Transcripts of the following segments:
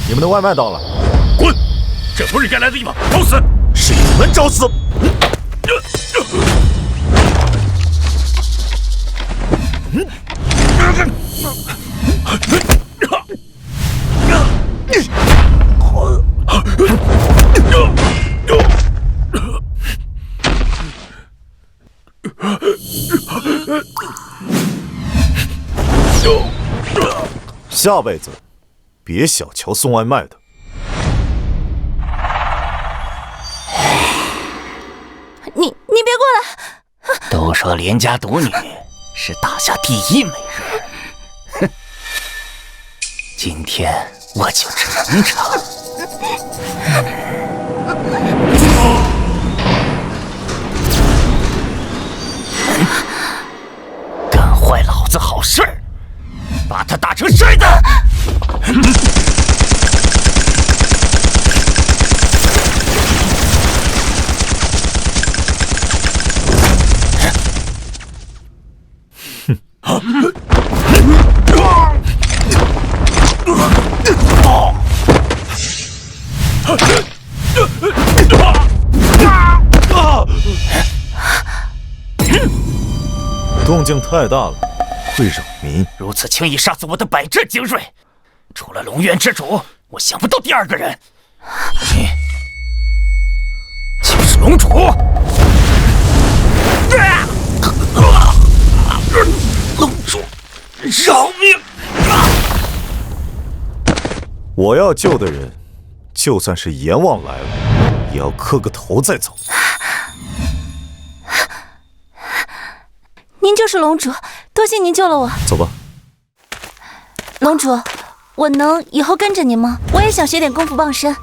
你们的外卖到了。滚！这不是该来的地方，找死！是你们找死！下辈子别小瞧送外卖的。你别过来！都说连家独女是大夏第一美人，哼！今天我就尝尝。干坏老子好事儿，把他打成筛子！动静太大了，会扰民。如此轻易杀死我的百战精锐，除了龙渊之主，我想不到第二个人。你就是龙主！龙主，饶命！我要救的人，就算是阎王来了，也要磕个头再走。您就是龙主，多谢您救了我。走吧。龙主，我能以后跟着您吗？我也想学点功夫傍身。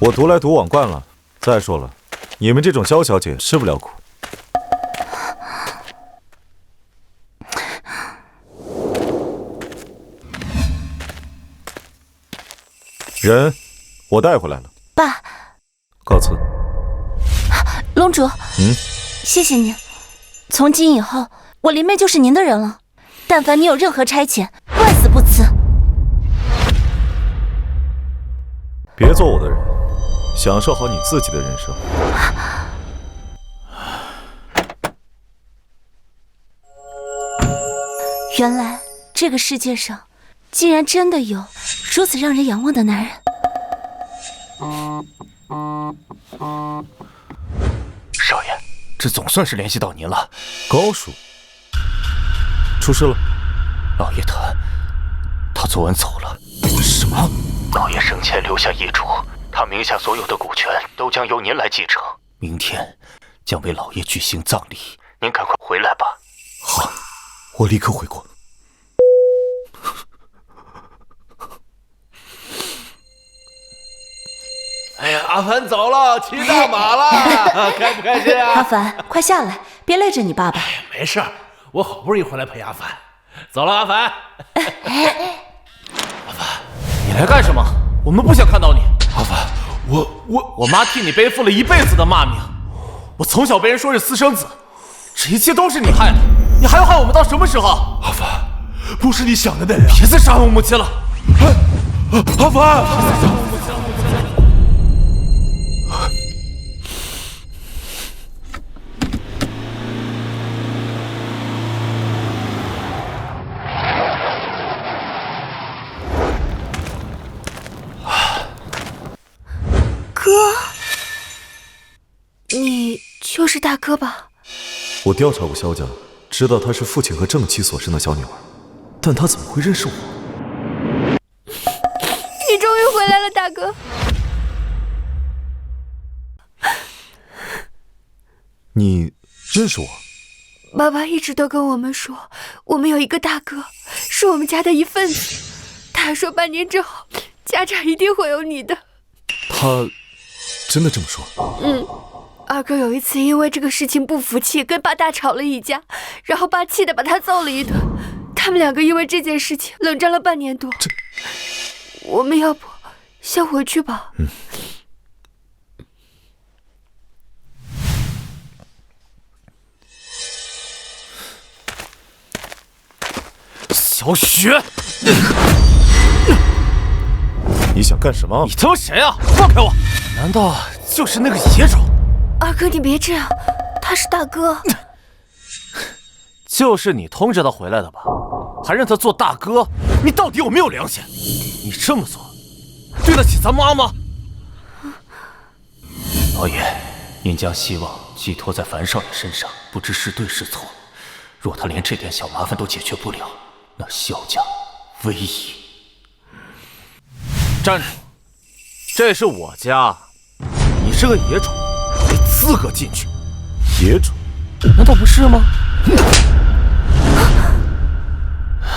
我独来独往惯了。再说了，你们这种萧小姐吃不了苦。人，我带回来了。爸，告辞。龙主，谢谢您。从今以后，我林妹就是您的人了。但凡你有任何差遣，万死不辞。别做我的人，享受好你自己的人生。原来这个世界上，竟然真的有如此让人仰望的男人。少爷，这总算是联系到您了。高叔，出事了。老爷他昨晚走了。什么？老爷生前留下遗嘱，他名下所有的股权都将由您来继承。明天将为老爷举行葬礼，您赶快回来吧。好，我立刻回国。哎呀，阿凡走了，骑大马了，开不开心啊？阿凡，快下来，别累着你爸爸。没事，我好不容易回来陪阿凡。走了，阿凡。阿凡，你来干什么？我们不想看到你。阿凡，我妈替你背负了一辈子的骂名，我从小被人说是私生子，这一切都是你害的，你还要害我们到什么时候？阿凡，不是你想的那样。别再杀我母亲了。阿凡。哥，你就是大哥吧？我调查过萧家，知道她是父亲和正妻所生的小女儿，但她怎么会认识我？你终于回来了，大哥。你认识我？爸爸一直都跟我们说，我们有一个大哥，是我们家的一份子。他还说半年之后，家产一定会有你的。他真的这么说？二哥有一次因为这个事情不服气，跟爸大吵了一架，然后爸气得把他揍了一顿。他们两个因为这件事情冷战了半年多。我们要不先回去吧？小雪，你想干什么？你他妈谁啊？放开我！难道就是那个野种？二哥，你别这样，他是大哥。就是你通知他回来的吧？还让他做大哥？你到底有没有良心？你这么做，对得起咱妈吗？老爷，您将希望寄托在樊少爷身上，不知是对是错。若他连这点小麻烦都解决不了，那萧家危矣。站住！这是我家，你是个野种，没资格进去。野种？难道不是吗？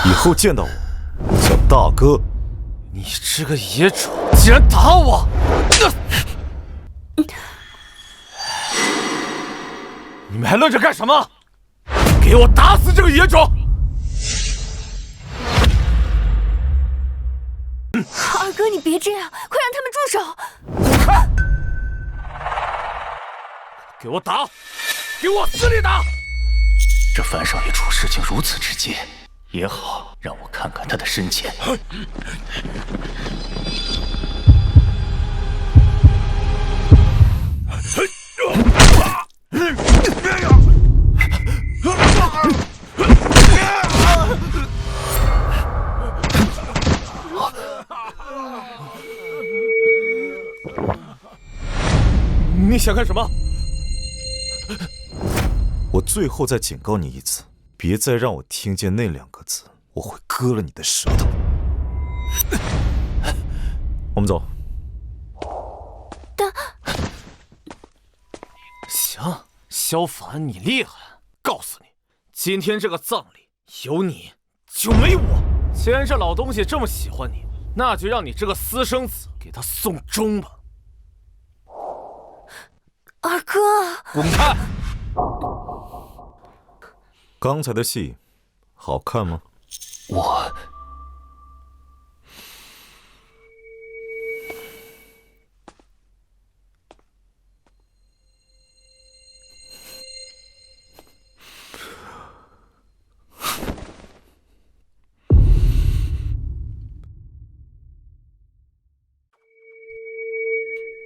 以后见到我叫大哥。你这个野种，竟然打我！你们还愣着干什么？给我打死这个野种！二哥，你别这样，快让他们住手！给我打！给我死里打！这樊少爷处事竟如此直接，也好让我看看他的深浅。你想干什么？我最后再警告你一次，别再让我听见那2个字，我会割了你的舌头。我们走。行，萧凡，你厉害！告诉你，今天这个葬礼有你就没我。既然这老东西这么喜欢你，那就让你这个私生子给他送终吧。二哥，滚开！刚才的戏好看吗？我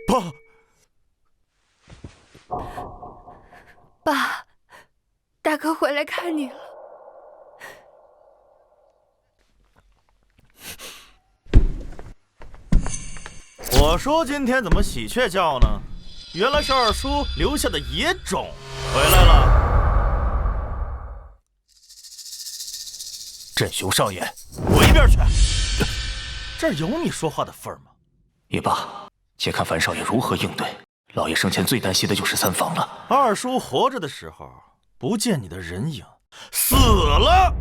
爸，爸，大哥回来看你了。我说今天怎么喜鹊叫呢？原来是二叔留下的野种回来了。镇雄少爷，滚一边去！这儿有你说话的份儿吗？也罢，且看樊少爷如何应对。老爷生前最担心的就是三房了。二叔活着的时候不见你的人影，死了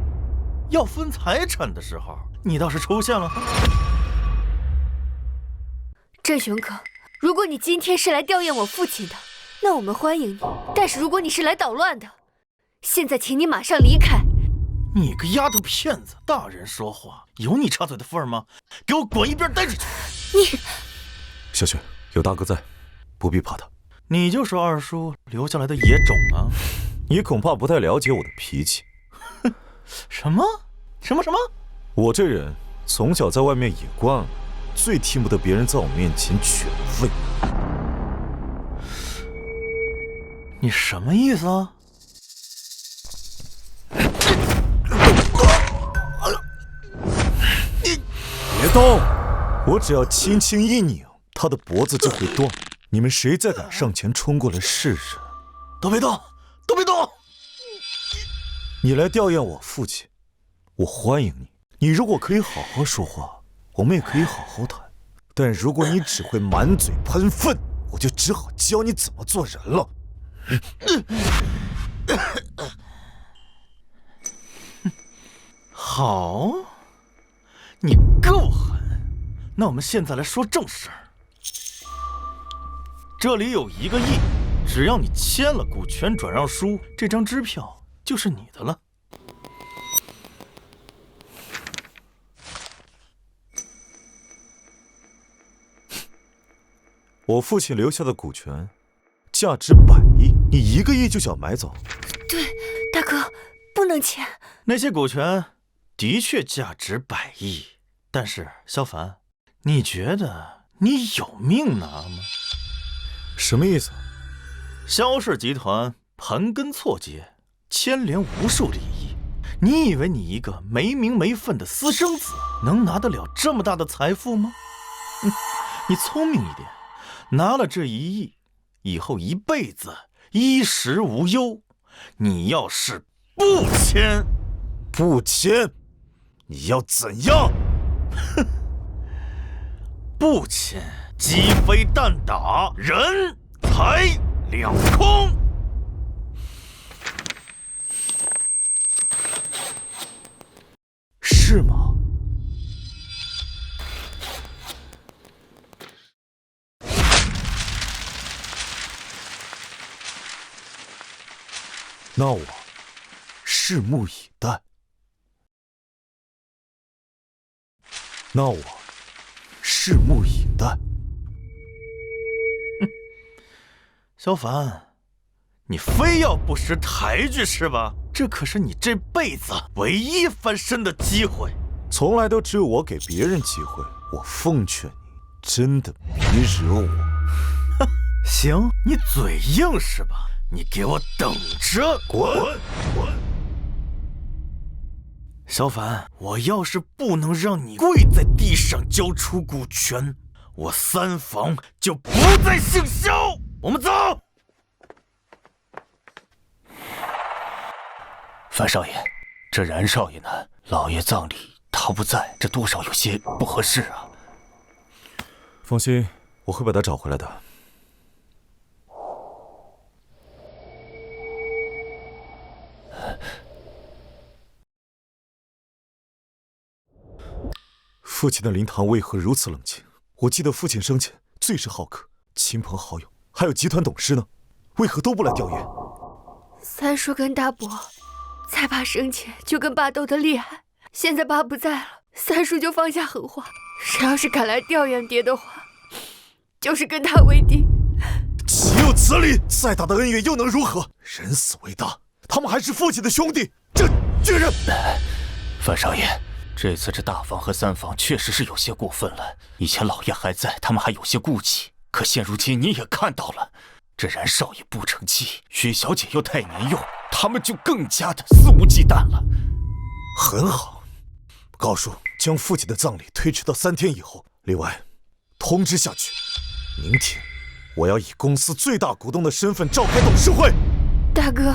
要分财产的时候，你倒是出现了。镇雄哥，如果你今天是来吊唁我父亲的，那我们欢迎你；但是如果你是来捣乱的，现在请你马上离开。你个丫头片子，大人说话有你插嘴的份儿吗？给我滚一边待着去！你，小雪，有大哥在，不必怕他。你就是二叔留下来的野种啊！你恐怕不太了解我的脾气。什么？我这人从小在外面野惯了，最听不得别人在我面前犬吠。你什么意思啊？别动！我只要轻轻一拧，他的脖子就会断。你们谁再敢上前冲过来试试？都别动！都别动！你来吊唁我父亲，我欢迎你。你如果可以好好说话，我们也可以好好谈。但如果你只会满嘴喷粪，我就只好教你怎么做人了。好，你够狠。那我们现在来说正事儿。这里有1个亿，只要你签了股权转让书，这张支票就是你的了。我父亲留下的股权价值100亿，你1个亿就想买走？对，大哥，不能签。那些股权的确价值100亿，但是萧凡，你觉得你有命拿吗？什么意思？萧氏集团盘根错节，牵连无数利益。你以为你一个没名没分的私生子能拿得了这么大的财富吗？你聪明一点，拿了这1亿，以后一辈子衣食无忧。你要是不签，你要怎样？哼，不签，鸡飞蛋打，人财两空。是吗？那我拭目以待。萧凡，你非要不识抬举是吧？这可是你这辈子唯一翻身的机会。从来都只有我给别人机会，我奉劝你，真的别惹我。行，你嘴硬是吧？你给我等着！滚！萧凡，我要是不能让你跪在地上交出股权，我3房就不再姓萧。我们走。樊少爷，这冉少爷呢？老爷葬礼他不在，这多少有些不合适啊。放心，我会把他找回来的。父亲的灵堂为何如此冷清？我记得父亲生前最是好客，亲朋好友还有集团董事呢，为何都不来吊唁？三叔跟大伯在爸生前就跟爸斗得厉害，现在爸不在了，三叔就放下狠话，谁要是敢来吊唁爹的话，就是跟他为敌。岂有此理！再大的恩怨又能如何？人死为大，他们还是父亲的兄弟，这巨人！樊少爷，这次这大房和3房确实是有些过分了。以前老爷还在，他们还有些顾忌，可现如今你也看到了，这冉少爷不成器，薛小姐又太年幼，他们就更加的肆无忌惮了。很好，告诉将父亲的葬礼推迟到3天以后。另外，通知下去，明天我要以公司最大股东的身份召开董事会。大哥，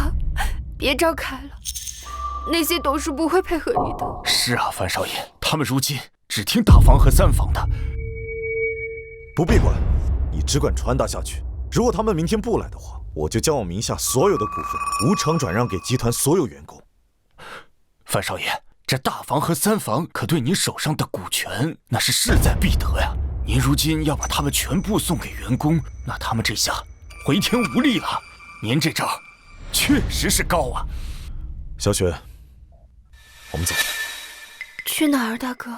别召开了，那些董事不会配合你的。是啊，樊少爷，他们如今只听大房和3房的。不必管，你只管传达下去。如果他们明天不来的话，我就将我名下所有的股份无偿转让给集团所有员工。樊少爷，这大房和3房可对您手上的股权那是势在必得呀。您如今要把他们全部送给员工，那他们这下回天无力了。您这招确实是高啊。小雪，我们走。去哪儿，大哥？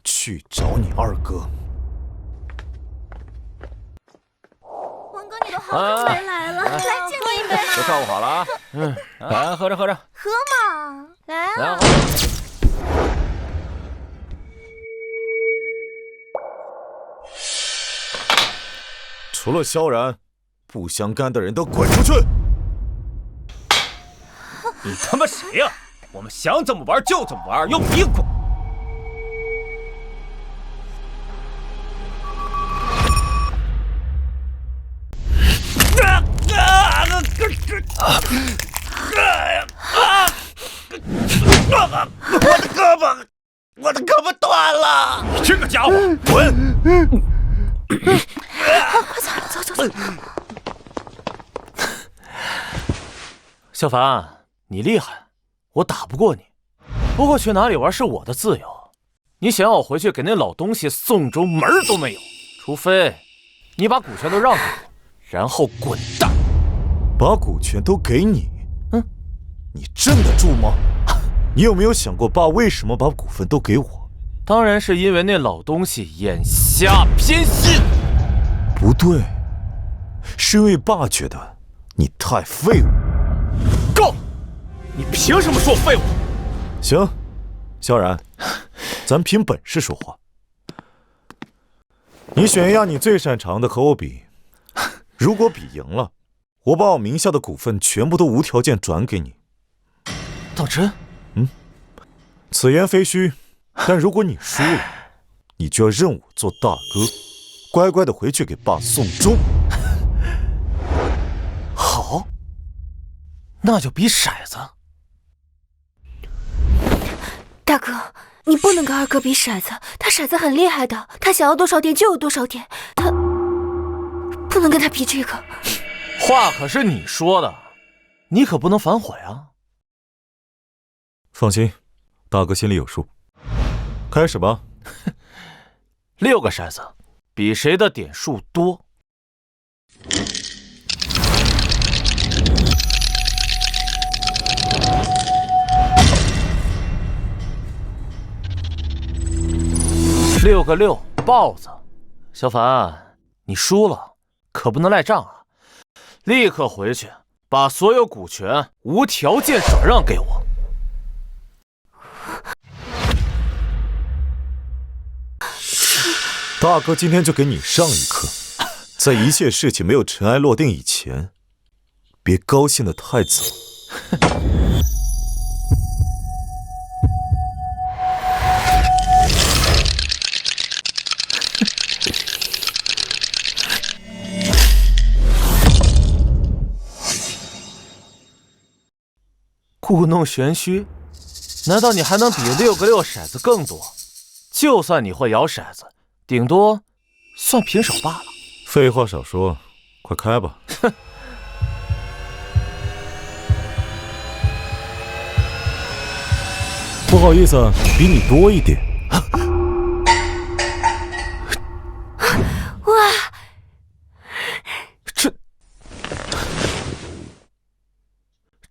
去找你二哥。文哥，你都好久没来了，来敬你一杯嘛。都照顾好了啊。来，喝着喝着。喝嘛，来啊。来，除了萧然，不相干的人都滚出去！你他妈谁呀？我们想怎么玩就怎么玩，用你管！我的胳膊断了！你这个家伙，滚！快走！小凡，你厉害，我打不过你。不过去哪里玩是我的自由，你想要我回去给那老东西送终，门儿都没有。除非你把股权都让给我，然后滚蛋。把股权都给你？你镇得住吗？你有没有想过，爸为什么把股份都给我？当然是因为那老东西眼瞎偏心。不对，是因为爸觉得你太废物。够！你凭什么说我废物？行，萧然，咱凭本事说话。你选一样你最擅长的和我比，如果比赢了，我把我名下的股份全部都无条件转给你。当真？此言非虚，但如果你输了，你就要认我做大哥，乖乖的回去给爸送终。好，那就比骰子。大哥，你不能跟二哥比骰子，他骰子很厉害的，他想要多少点就有多少点，他不能跟他比这个。话可是你说的，你可不能反悔啊。放心，大哥心里有数。开始吧。6个骰子，比谁的点数多。6个6，豹子。小凡，你输了，可不能赖账啊！立刻回去，把所有股权无条件转让给我。大哥今天就给你上一课，在一切事情没有尘埃落定以前，别高兴得太早。故弄玄虚，难道你还能比6个6骰子更多？就算你会摇骰子，顶多算平手罢了。废话少说，快开吧。不好意思，比你多一点。哇！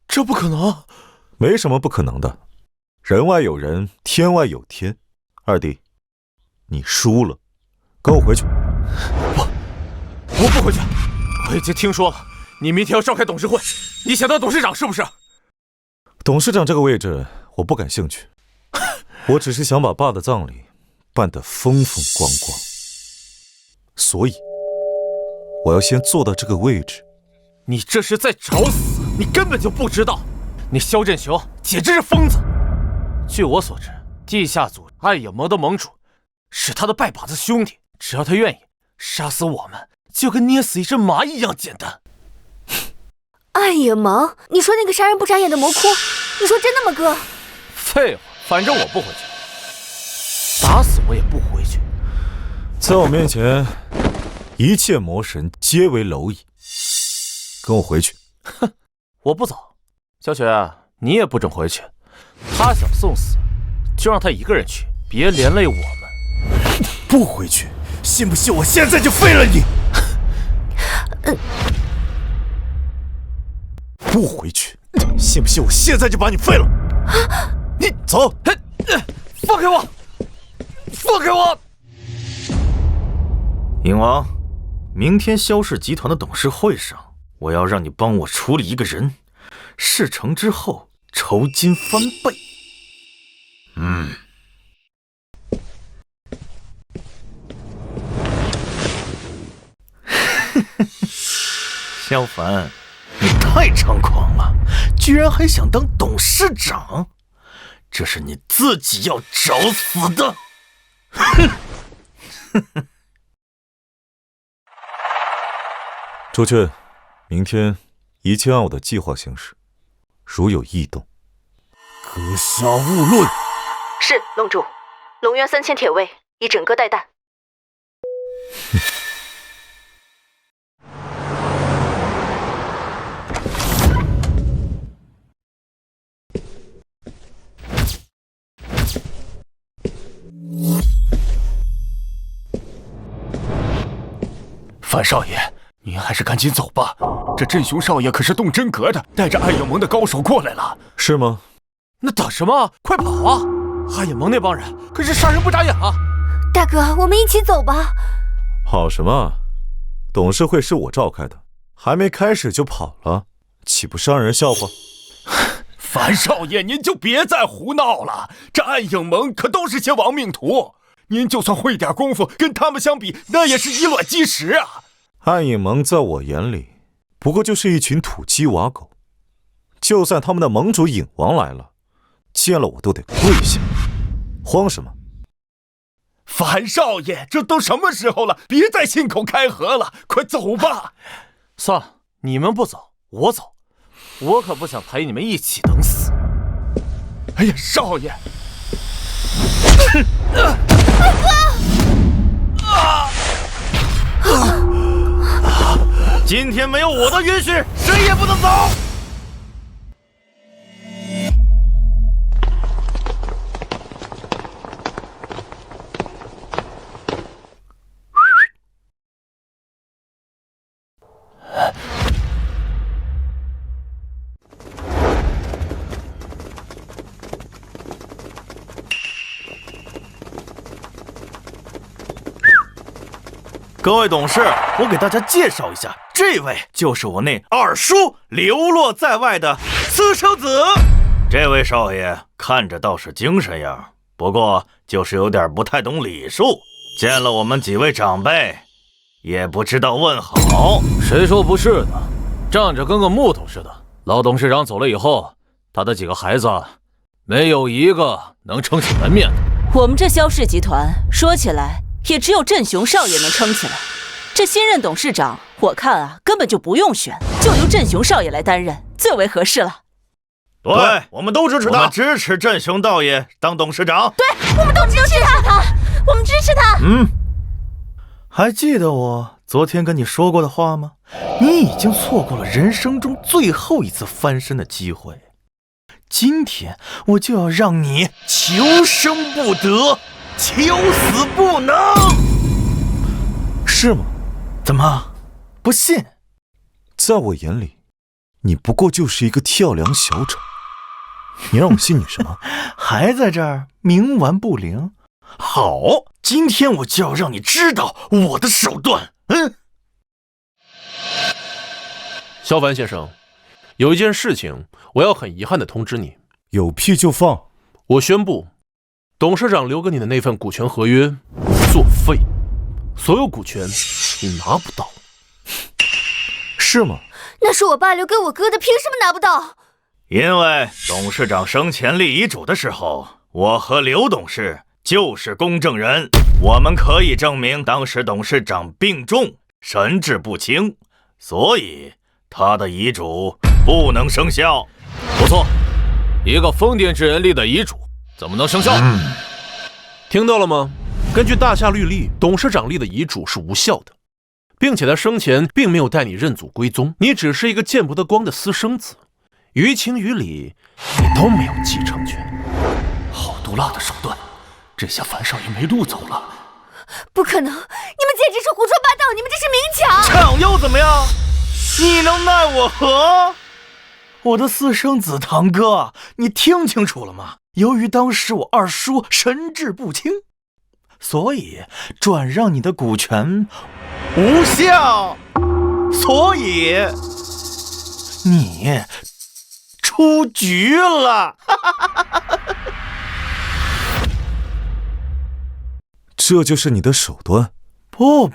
这不可能！没什么不可能的，人外有人，天外有天。二弟，你输了，跟我回去。我不回去。我已经听说了，你明天要召开董事会，你想当董事长是不是？董事长这个位置我不感兴趣，我只是想把爸的葬礼办得风风光光，所以我要先坐到这个位置。你这是在找死！你根本就不知道，你萧振雄简直是疯子。据我所知，地下组暗影盟的盟主是他的拜把子兄弟，只要他愿意，杀死我们就跟捏死一只蚂蚁一样简单。暗影盟？你说那个杀人不眨眼的魔窟？你说真的吗，哥？废话，反正我不回去，打死我也不回去。在我面前，一切魔神皆为蝼蚁。跟我回去。哼，我不走。小雪，你也不准回去。他想送死，就让他一个人去，别连累我们。不回去，信不信我现在就废了你？不回去，信不信我现在就把你废了？你走！放开我！放开我！影王，明天萧氏集团的董事会上，我要让你帮我处理一个人，事成之后酬金翻倍。萧凡，你太猖狂了，居然还想当董事长，这是你自己要找死的！朱雀，明天一切按我的计划行事，如有异动，格杀勿论。是龙主，龙渊3000铁卫已整个待旦。范少爷，您还是赶紧走吧。这振雄少爷可是动真格的，带着暗影盟的高手过来了。是吗？那等什么？快跑啊！暗影盟那帮人可是杀人不眨眼啊！大哥，我们一起走吧。跑什么？董事会是我召开的，还没开始就跑了，岂不是让人笑话？樊少爷，您就别再胡闹了。这暗影盟可都是些亡命徒，您就算会点功夫，跟他们相比，那也是以卵击石啊！暗影盟在我眼里，不过就是一群土鸡瓦狗。就算他们的盟主影王来了，见了我都得跪下。慌什么？樊少爷，这都什么时候了？别再信口开河了，快走吧！算了，你们不走，我走。我可不想陪你们一起等死。哎呀，少爷！今天没有我的允许，谁也不能走。各位董事，我给大家介绍一下，这位就是我那二叔流落在外的私生子。这位少爷看着倒是精神样，不过就是有点不太懂礼数，见了我们几位长辈也不知道问好。谁说不是的？站着跟个木头似的。老董事长走了以后，他的几个孩子没有一个能撑起门面的。我们这萧氏集团说起来也只有振雄少爷能撑起来。这新任董事长，我看啊，根本就不用选，就由振雄少爷来担任，最为合适了。对，我们都支持他，我们支持振雄道爷当董事长。对，我们都支持他，我们支持他。还记得我昨天跟你说过的话吗？你已经错过了人生中最后一次翻身的机会。今天我就要让你求生不得，求死不能。是吗？怎么不信？在我眼里，你不过就是一个跳梁小丑。你让我信你什么？还在这儿冥顽不灵？好，今天我就要让你知道我的手段。萧凡先生，有一件事情我要很遗憾地通知你。有屁就放！我宣布，董事长留给你的那份股权合约作废，所有股权你拿不到。是吗？那是我爸留给我哥的，凭什么拿不到？因为董事长生前立遗嘱的时候，我和刘董事就是公证人，我们可以证明当时董事长病重，神志不清，所以他的遗嘱不能生效。不错，一个疯癫之人立的遗嘱怎么能生效？听到了吗？根据大夏律例，董事长立的遗嘱是无效的，并且他生前并没有带你认祖归宗，你只是一个见不得光的私生子，于情于理你都没有继承权。好毒辣的手段，这下樊少爷没路走了。不可能，你们简直是胡说八道，你们这是明抢！抢又怎么样？你能奈我何？我的私生子堂哥，你听清楚了吗？由于当时我二叔神志不清，所以转让你的股权无效，所以你出局了。这就是你的手段？不，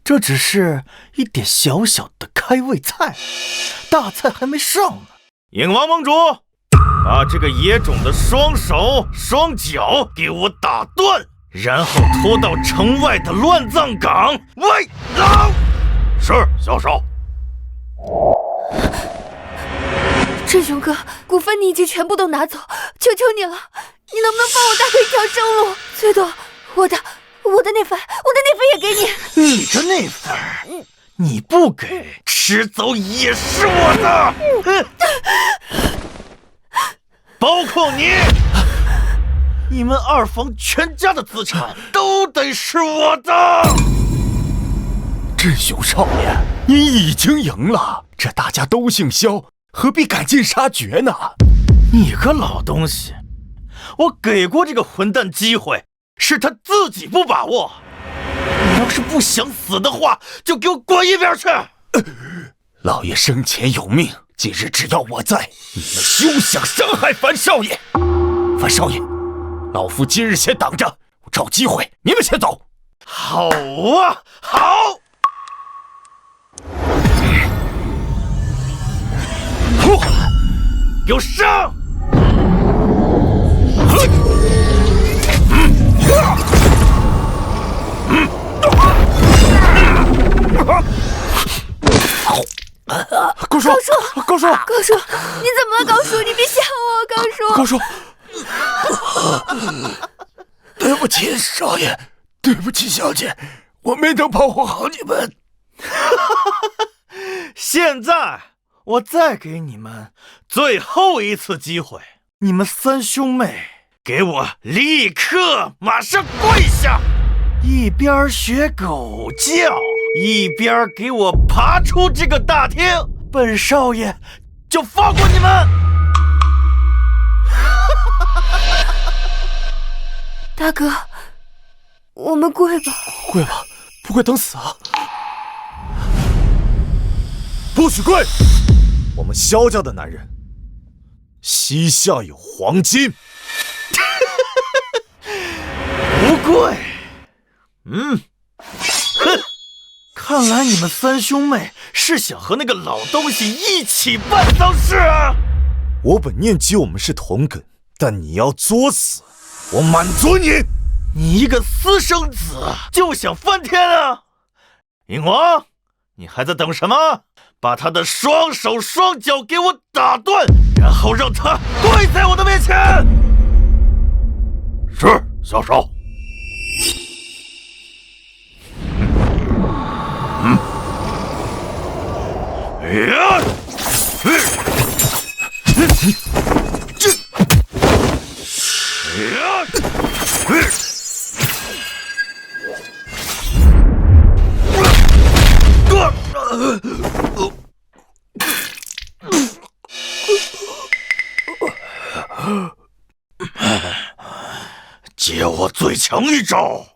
这只是一点小小的开胃菜，大菜还没上呢。影王盟主，把这个野种的双手双脚给我打断，然后拖到城外的乱葬岗喂狼。是，小少。振雄哥，股份你已经全部都拿走，求求你了，你能不能放我大哥一条生路？最多我的那份也给你。你的那份你不给，迟早也是我的。包括你们二房全家的资产都得是我的。振雄少爷，你已经赢了，这大家都姓萧，何必赶尽杀绝呢？你个老东西，我给过这个混蛋机会，是他自己不把握。你要是不想死的话，就给我滚一边去！老爷生前有命，今日只要我在，你们休想伤害樊少爷。樊少爷，老夫今日先挡着，找机会，你们先走。好啊，好。给我上！高叔，高叔，高叔，你怎么了？高叔，你别吓我，高叔。高叔，对不起，少爷，对不起，小姐，我没能保护好你们。现在我再给你们最后一次机会，你们三兄妹给我立刻马上跪下，一边学狗叫，一边给我爬出这个大厅，本少爷就放过你们。大哥，我们跪吧。跪吧，不跪等死啊！不许跪！我们萧家的男人，膝下有黄金。不跪。哼，看来你们三兄妹是想和那个老东西一起办丧事啊！我本念及我们是同根，但你要作死，我满足你。你一个私生子就想翻天啊！鹰王，你还在等什么？把他的双手双脚给我打断，然后让他跪在我的面前。是，小少。接我最强一招！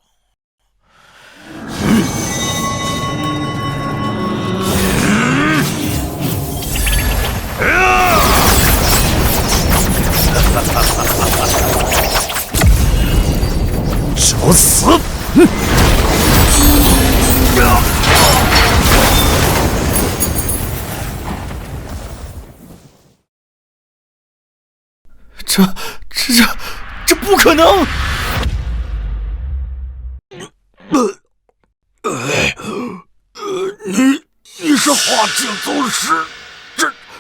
找死！这不可能！你是化境宗师，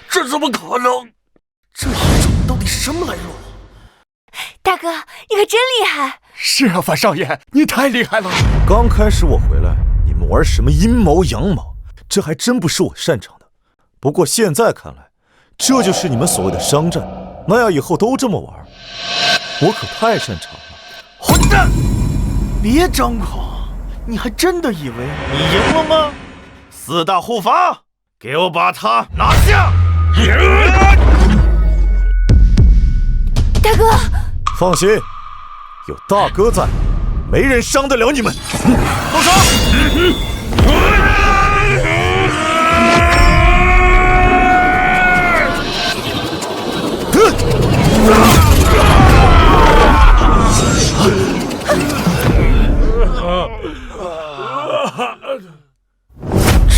这怎么可能？这遗嘱到底什么来路？大哥，你可真厉害！是啊，樊少爷，你太厉害了。刚开始我回来，你们玩什么阴谋阳谋，这还真不是我擅长的。不过现在看来，这就是你们所谓的商战，那样以后都这么玩，我可太擅长了。混蛋！别张狂，你还真的以为你赢了吗？四大护法，给我把他拿下！大哥，放心，有大哥在，没人伤得了你们。动手！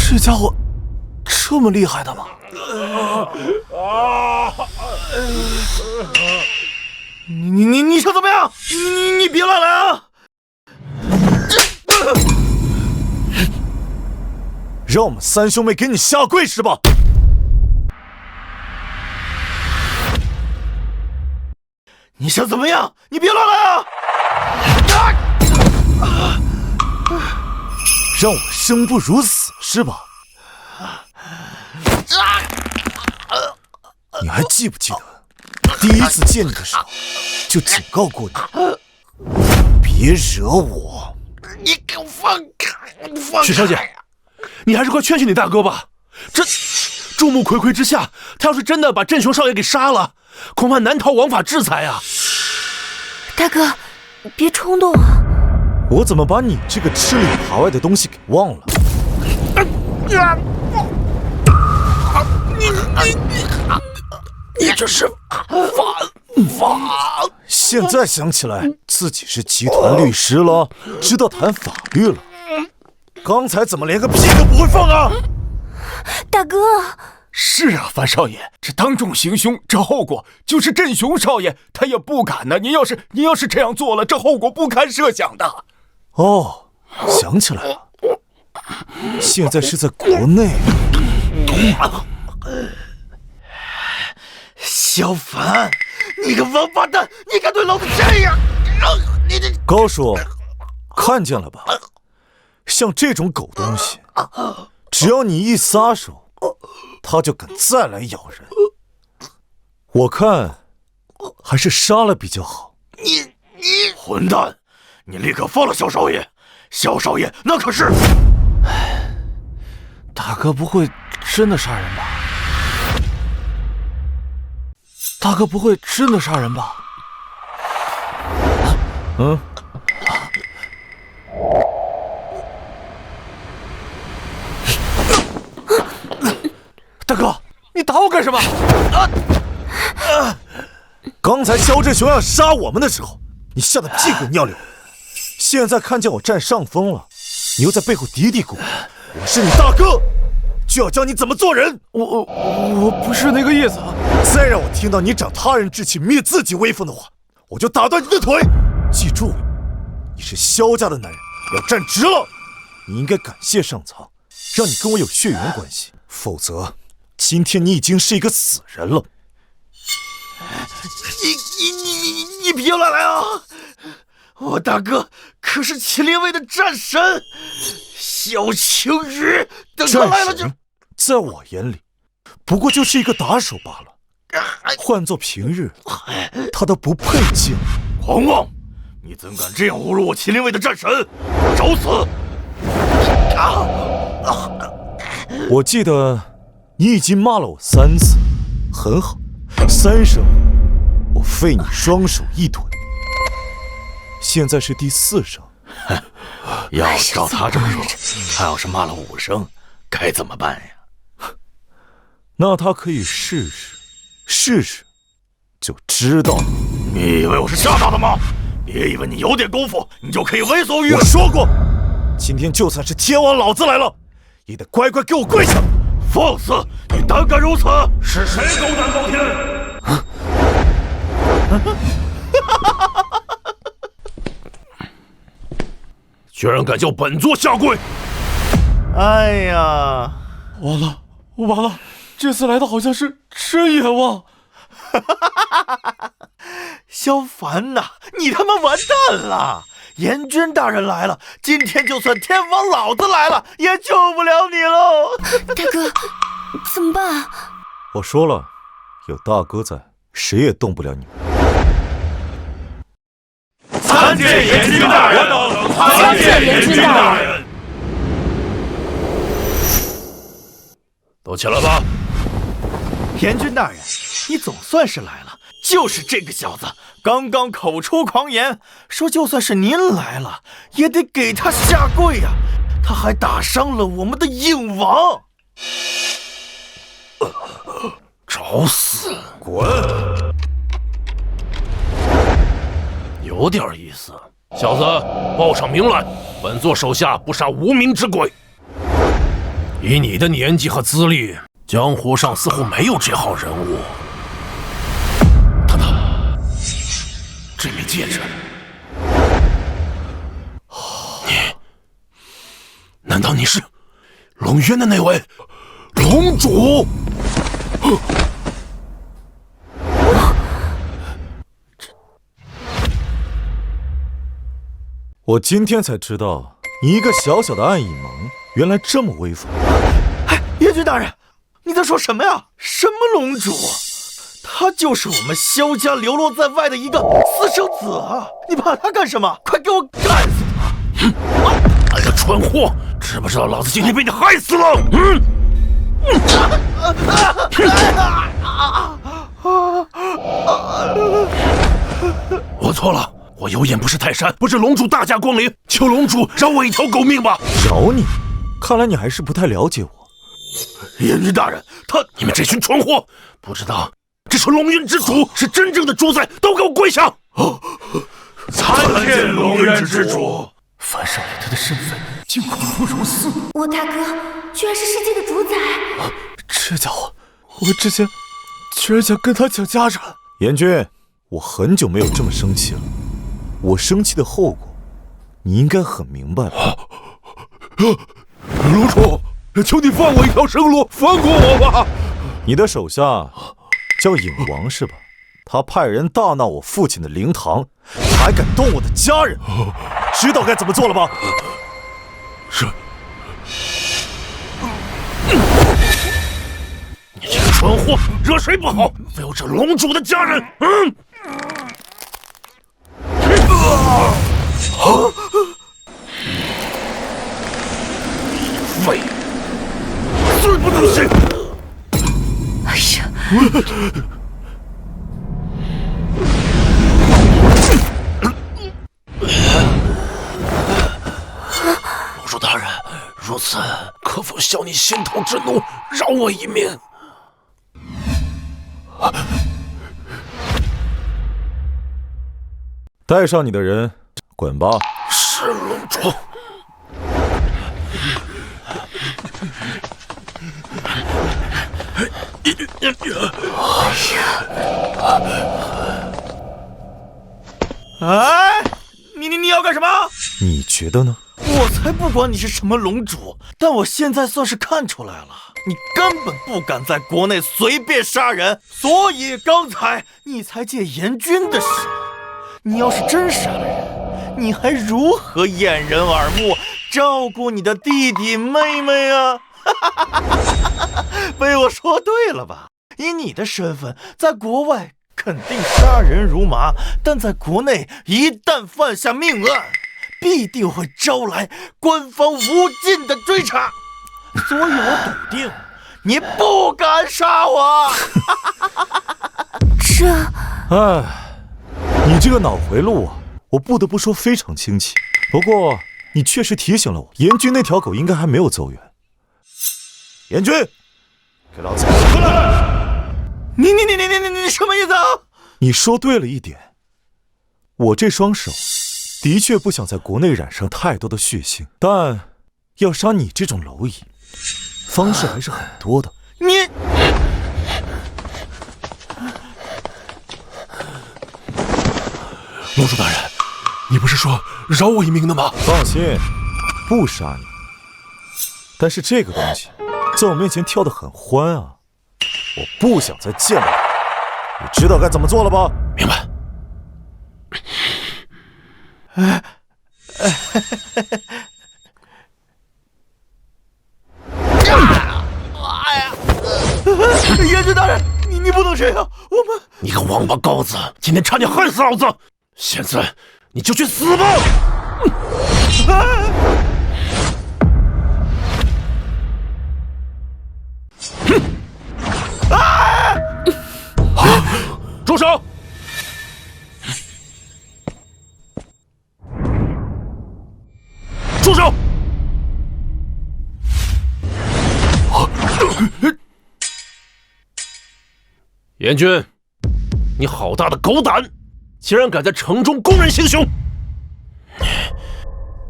这家伙这么厉害的吗？你想怎么样？你别乱来啊！让我们三兄妹给你下跪是吧？你想怎么样？你别乱来啊！让我生不如死是吧？你还记不记得第一次见你的时候就警告过你，别惹我。你给我放开！许小姐，你还是快劝劝你大哥吧。这众目睽睽之下，他要是真的把镇雄少爷给杀了，恐怕难逃王法制裁啊！大哥，别冲动啊！我怎么把你这个吃里扒外的东西给忘了？你这是犯法！现在想起来自己是集团律师了，知道谈法律了。刚才怎么连个屁都不会放啊？大哥，是啊，樊少爷，这当众行凶，这后果就是镇雄少爷他也不敢呢。您要是这样做了，这后果不堪设想的。哦，想起来了，现在是在国内。萧凡，你个王八蛋，你敢对老子这样？你这高叔，看见了吧？像这种狗东西，只要你一撒手，他就敢再来咬人。我看还是杀了比较好。你混蛋！你立刻放了萧少爷！萧少爷那可是……大哥不会真的杀人吧？大哥不会真的杀人吧？嗯。大哥，你打我干什么？刚才萧振雄要杀我们的时候，你吓得屁滚尿流。现在看见我占上风了，你又在背后嘀嘀咕咕，我是你大哥，就要教你怎么做人。我不是那个意思啊！再让我听到你长他人志气、灭自己威风的话，我就打断你的腿。记住，你是萧家的男人，要站直了。你应该感谢上苍，让你跟我有血缘关系，否则今天你已经是一个死人了。你别乱来啊！我大哥可是麒麟卫的战神，萧青雨，等他来了就……在我眼里，不过就是一个打手罢了。换做平日，他都不配见。狂妄！你怎敢这样侮辱我麒麟卫的战神？找死！我记得你已经骂了我3次，很好，3声，我废你双手一腿。现在是第4声。要照他这么说，他要是骂了5声，该怎么办呀？那他可以试试就知道了。你以为我是吓大的吗？别以为你有点功夫，你就可以为所欲为。我说过，今天就算是天王老子来了，也得乖乖给我跪下。放肆！你胆敢如此？是谁狗胆包天？居然敢叫本座下跪！哎呀，完了，这次来的好像是真阎王。萧凡呐，你他妈完蛋了！阎君大人来了，今天就算天王老子来了，也救不了你喽！大哥，怎么办啊？我说了，有大哥在，谁也动不了你们。参见阎君大人！参见阎君大人！都起来吧！阎君大人，你总算是来了。就是这个小子，刚刚口出狂言，说就算是您来了，也得给他下跪呀！他还打伤了我们的影王。找死！滚！有点意思，小子，报上名来，本座手下不杀无名之鬼。以你的年纪和资历，江湖上似乎没有这号人物。这枚戒指，难道你是龙渊的那位龙主？我今天才知道，你一个小小的暗影盟，原来这么威风。哎，阎君大人，你在说什么呀？什么龙主？他就是我们萧家流落在外的一个私生子啊！你怕他干什么？快给我干死他！哎呀，蠢货，知不知道老子今天被你害死了？我错了，我有眼不识泰山，不知龙主大驾光临，求龙主饶我一条狗命吧！饶你？看来你还是不太了解我。阎君大人，你们这群蠢货，不知道这是龙云之主是真正的主宰，都给我跪下！参见龙渊之主。樊少爷他的身份竟恐不如斯。我大哥居然是世界的主宰！这家伙，我之前居然想跟他抢家产。严军，我很久没有这么生气了。我生气的后果，你应该很明白吧？龙主，求你放我一条生路，放过我吧！你的手下叫影王是吧？他派人大闹我父亲的灵堂，还敢动我的家人，知道该怎么做了吧？是。你这个蠢货，惹谁不好，非要这龙主的家人？废，罪不至死！哎呀！龙主大人，如此可否消你心头之怒，饶我一命？带上你的人，滚吧！是龙主。哎，你要干什么？你觉得呢？我才不管你是什么龙主，但我现在算是看出来了，你根本不敢在国内随便杀人，所以刚才你才借严军的手。你要是真杀了人，你还如何掩人耳目，照顾你的弟弟妹妹啊？被我说对了吧？以你的身份，在国外肯定杀人如麻，但在国内一旦犯下命案，必定会招来官方无尽的追查，所以我笃定你不敢杀我。哎，你这个脑回路啊，我不得不说非常清奇。不过你确实提醒了我，严军那条狗应该还没有走远。严军，给老子出来！你什么意思啊？你说对了一点，我这双手的确不想在国内染上太多的血腥，但要杀你这种蝼蚁，方式还是很多的。你，龙主大人，你不是说饶我一命的吗？放心，不杀你。但是这个东西在我面前跳得很欢啊，我不想再见到它。你知道该怎么做了吧？明白。严军大人，你不能这样，我们……你个王八羔子，今天差点害死老子，现在你就去死吧！住手！住手！严军，你好大的狗胆，竟然敢在城中公然行凶！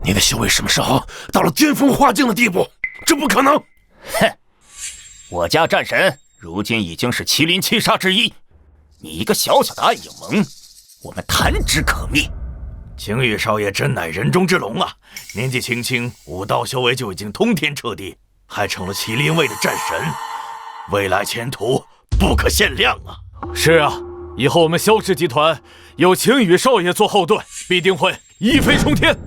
你的修为什么时候到了巅峰化境的地步？这不可能！哼，我家战神如今已经是麒麟7杀之一，你一个小小的暗影盟，我们弹指可灭。青羽少爷真乃人中之龙啊！年纪轻轻，武道修为就已经通天彻地，还成了麒麟卫的战神，未来前途不可限量啊！是啊，以后我们萧氏集团有青羽少爷做后盾，必定会一飞冲天。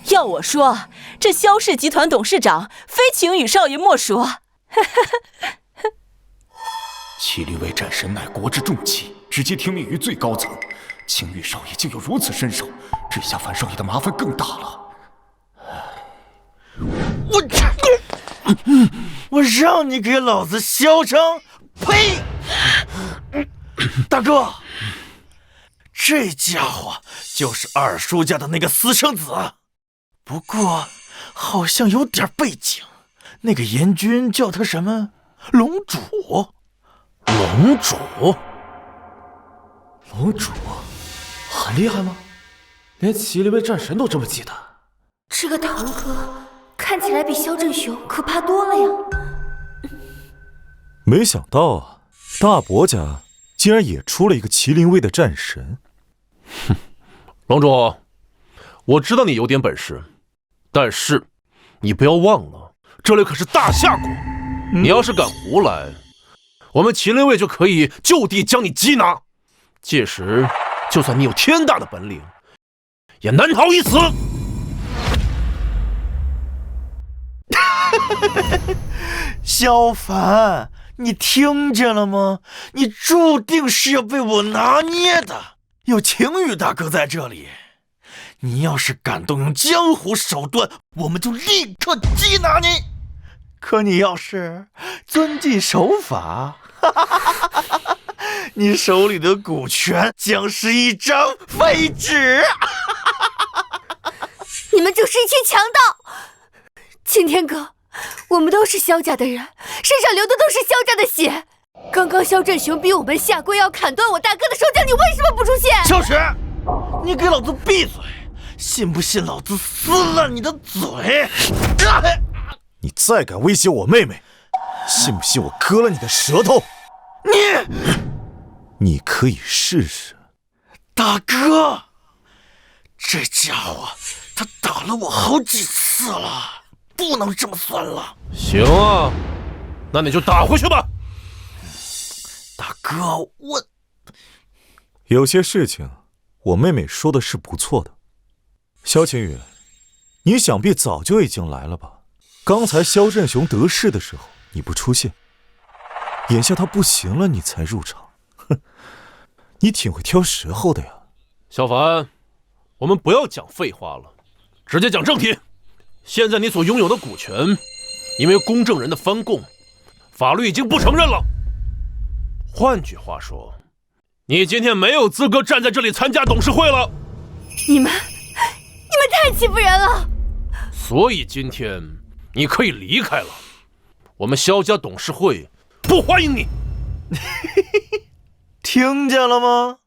要我说，这萧氏集团董事长非青羽少爷莫属。麒麟卫战神乃国之重器，直接听命于最高层。青羽少爷竟有如此身手，这下樊少爷的麻烦更大了。我让你给老子嚣张！呸！大哥，这家伙就是二叔家的那个私生子，不过好像有点背景。那个严军叫他什么？龙主？龙主？龙主？很厉害吗？连麒麟卫战神都这么忌他？这个堂哥看起来比萧正雄可怕多了呀！没想到啊，大伯家竟然也出了一个麒麟卫的战神。哼，龙主，我知道你有点本事，但是你不要忘了，这里可是大夏国，你要是敢胡来，我们麒麟卫就可以就地将你缉拿。届时，就算你有天大的本领，也难逃一死。萧凡，你听见了吗？你注定是要被我拿捏的。有晴雨大哥在这里，你要是敢动用江湖手段，我们就立刻缉拿你。可你要是遵纪守法，你手里的股权将是一张废纸。你们就是一群强盗！青天哥，我们都是萧家的人，身上流的都是萧家的血。刚刚萧振雄逼我们下跪要砍断我大哥的手脚，你为什么不出现？小雪，你给老子闭嘴！信不信老子撕烂你的嘴？你再敢威胁我妹妹，信不信我割了你的舌头？你可以试试。大哥，这家伙他打了我好几次了，不能这么算了。行啊，那你就打回去吧。大哥，我有些事情我妹妹说的是不错的。萧晴雨，你想必早就已经来了吧？刚才萧振雄得势的时候你不出现，眼下他不行了你才入场，哼，你挺会挑时候的呀。小凡，我们不要讲废话了，直接讲正题。现在你所拥有的股权，因为公证人的翻供，法律已经不承认了。换句话说，你今天没有资格站在这里参加董事会了。你们太欺负人了！所以今天你可以离开了，我们萧家董事会不欢迎你。听见了吗？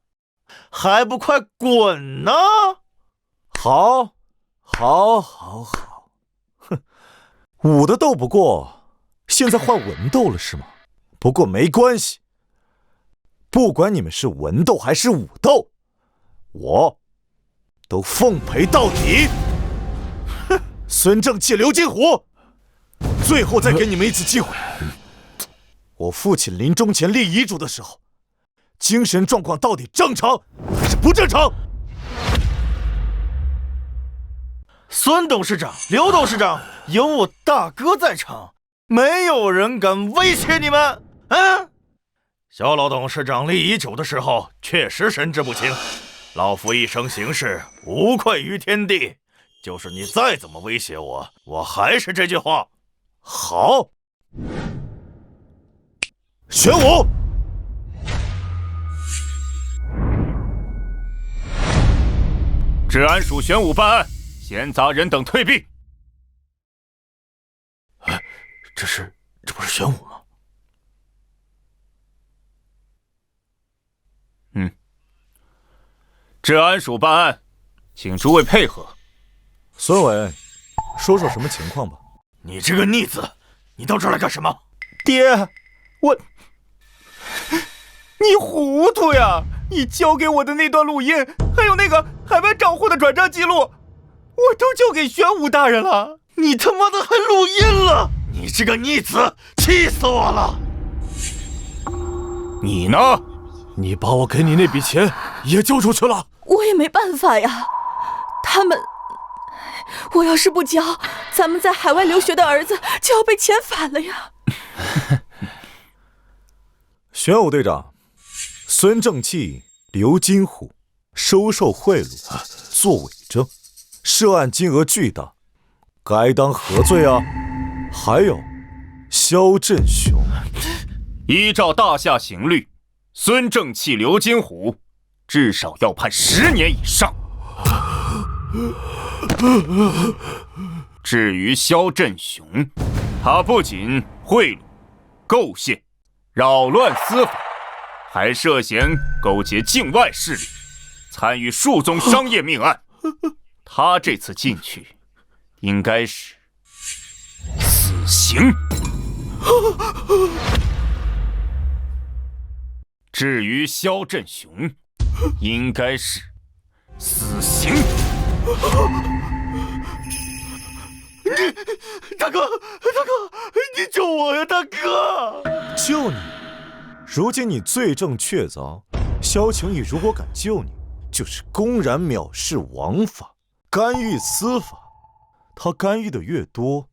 还不快滚呢！好，哼，武的斗不过，现在换文斗了是吗？不过没关系，不管你们是文斗还是武斗，我都奉陪到底。哼，孙正气、刘金虎，最后再给你们一次机会。我父亲临终前立遗嘱的时候，精神状况到底正常还是不正常？孙董事长、刘董事长，有我大哥在场，没有人敢威胁你们。萧老董事长立遗嘱的时候确实神志不清，老夫一生行事无愧于天地，就是你再怎么威胁我，我还是这句话。好，玄武，治安署玄武办案，闲杂人等退避。这不是玄武吗？治安署办案，请诸位配合。孙伟，说说什么情况吧。你这个逆子，你到这儿来干什么？爹，你糊涂呀！你交给我的那段录音，还有那个海外账户的转账记录，我都交给玄武大人了。你他妈的还录音了！你这个逆子，气死我了！你呢？你把我给你那笔钱也交出去了。我也没办法呀，我要是不交，咱们在海外留学的儿子就要被遣返了呀。玄武队长，孙正气、刘金虎收受贿赂、作伪证，涉案金额巨大，该当何罪啊？还有萧振雄，依照大夏刑律，孙正气、刘金虎至少要判10年以上。至于萧振雄，他不仅贿赂、构陷、扰乱司法，还涉嫌勾结境外势力，参与数宗商业命案，他这次进去应该是死刑。至于萧振雄，应该是死刑。大哥，你救我呀，大哥！救你？如今你罪证确凿，萧晴雨如果敢救你，就是公然藐视王法，干预司法。他干预的越多，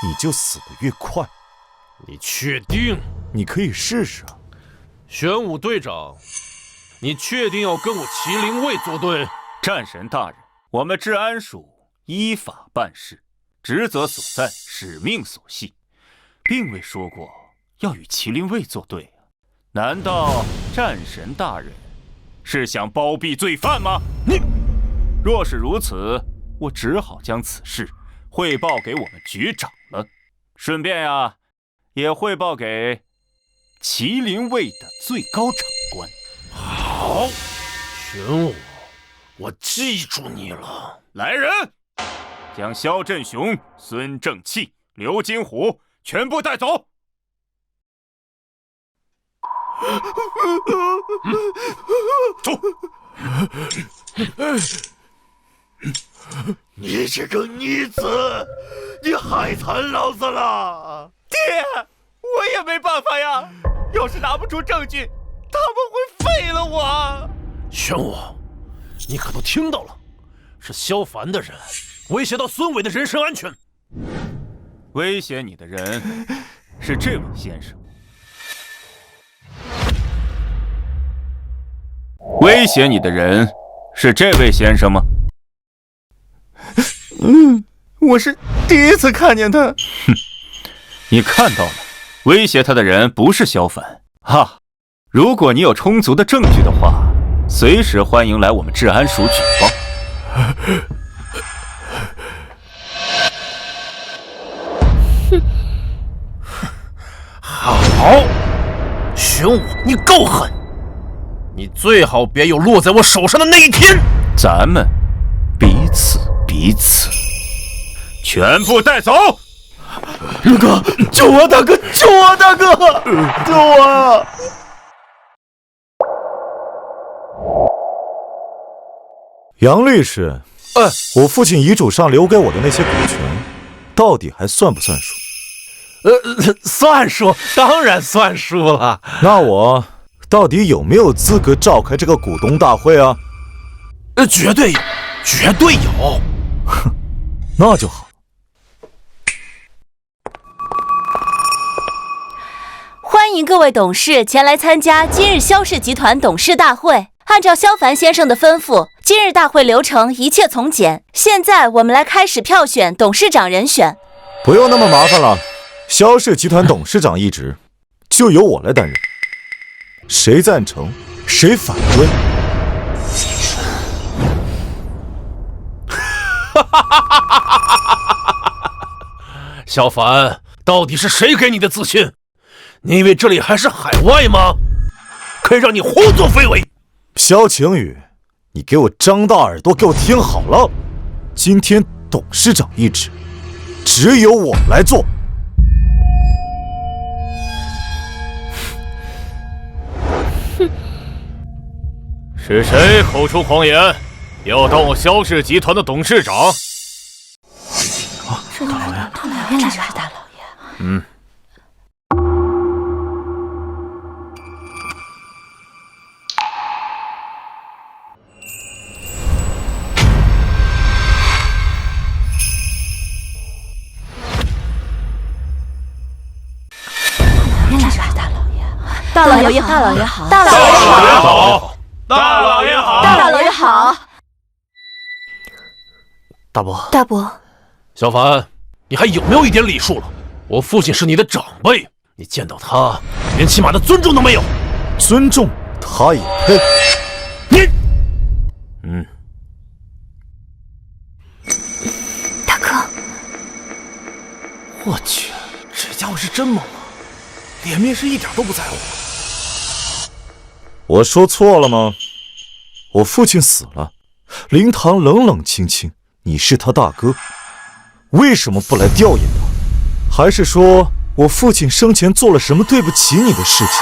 你就死得越快。你确定？你可以试试啊。玄武队长，你确定要跟我麒麟卫作对？战神大人，我们治安署依法办事，职责所在，使命所系，并未说过要与麒麟卫作对啊。难道战神大人是想包庇罪犯吗？若是如此，我只好将此事汇报给我们局长了，顺便呀，也汇报给麒麟卫的最高长官。好，玄武，我记住你了。来人，将萧振雄、孙正气、刘金虎全部带走。走。你这个逆子，你害惨老子了！爹，我也没办法呀，要是拿不出证据，他们会废了我。玄武，你可都听到了，是萧凡的人威胁到孙伟的人身安全。威胁你的人是这位先生。威胁你的人是这位先生吗？我是第一次看见他。哼，你看到了，威胁他的人不是萧凡哈。如果你有充足的证据的话，随时欢迎来我们治安署举报。好，玄武，你够狠！你最好别有落在我手上的那一天。咱们彼此，全部带走！大哥，救我！大哥，救我！大哥，救我！杨律师，我父亲遗嘱上留给我的那些股权，到底还算不算数？算数，当然算数了。那我到底有没有资格召开这个股东大会啊？绝对有，绝对有。哼，那就好。欢迎各位董事前来参加今日萧氏集团董事大会。按照萧凡先生的吩咐，今日大会流程一切从简。现在我们来开始票选董事长人选。不用那么麻烦了，萧氏集团董事长一职就由我来担任。谁赞成，谁反对？萧凡，到底是谁给你的自信？你以为这里还是海外吗？可以让你胡作非为。萧晴雨，你给我张大耳朵，给我听好了，今天董事长一职只有我来做。是谁口出狂言，要当我萧氏集团的董事长？是大老爷，原来是大老爷。大老爷好，大老爷好，大老爷好，大老爷好，大老爷好。大伯，大伯，小凡，你还有没有一点礼数了？我父亲是你的长辈，你见到他连起码的尊重都没有。尊重他也配？你，大哥，我去，这家伙是真猛啊，脸面是一点都不在乎。我说错了吗？我父亲死了，灵堂冷冷清清，你是他大哥，为什么不来吊唁他？还是说我父亲生前做了什么对不起你的事情？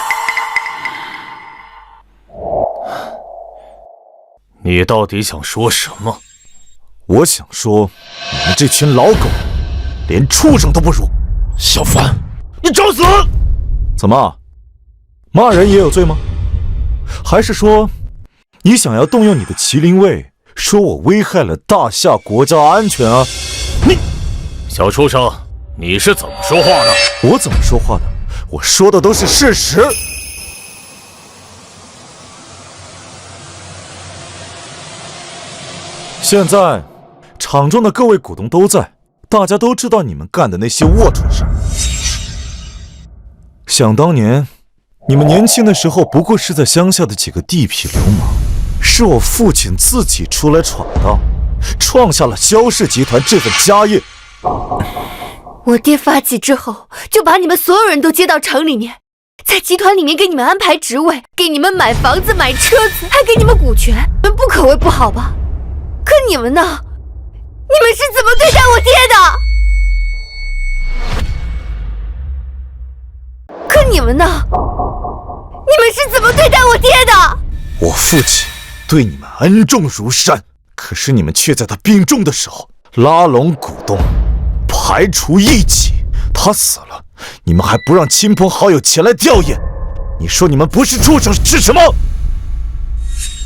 你到底想说什么？我想说，你们这群老狗，连畜生都不如。小凡，你找死！怎么，骂人也有罪吗？还是说，你想要动用你的麒麟卫，说我危害了大夏国家安全啊？你，小畜生，你是怎么说话的？我怎么说话的？我说的都是事实。现在，场中的各位股东都在，大家都知道你们干的那些龌龊事。想当年，你们年轻的时候不过是在乡下的几个地痞流氓，是我父亲自己出来闯荡，创下了萧氏集团这份家业。我爹发迹之后，就把你们所有人都接到城里面，在集团里面给你们安排职位，给你们买房子、买车子，还给你们股权，你们不可谓不好吧？可你们呢？你们是怎么对待我爹的？可你们呢？你们是怎么对待我爹的？我父亲对你们恩重如山，可是你们却在他病重的时候拉拢股东，排除异己。他死了，你们还不让亲朋好友前来吊唁，你说你们不是畜生是什么？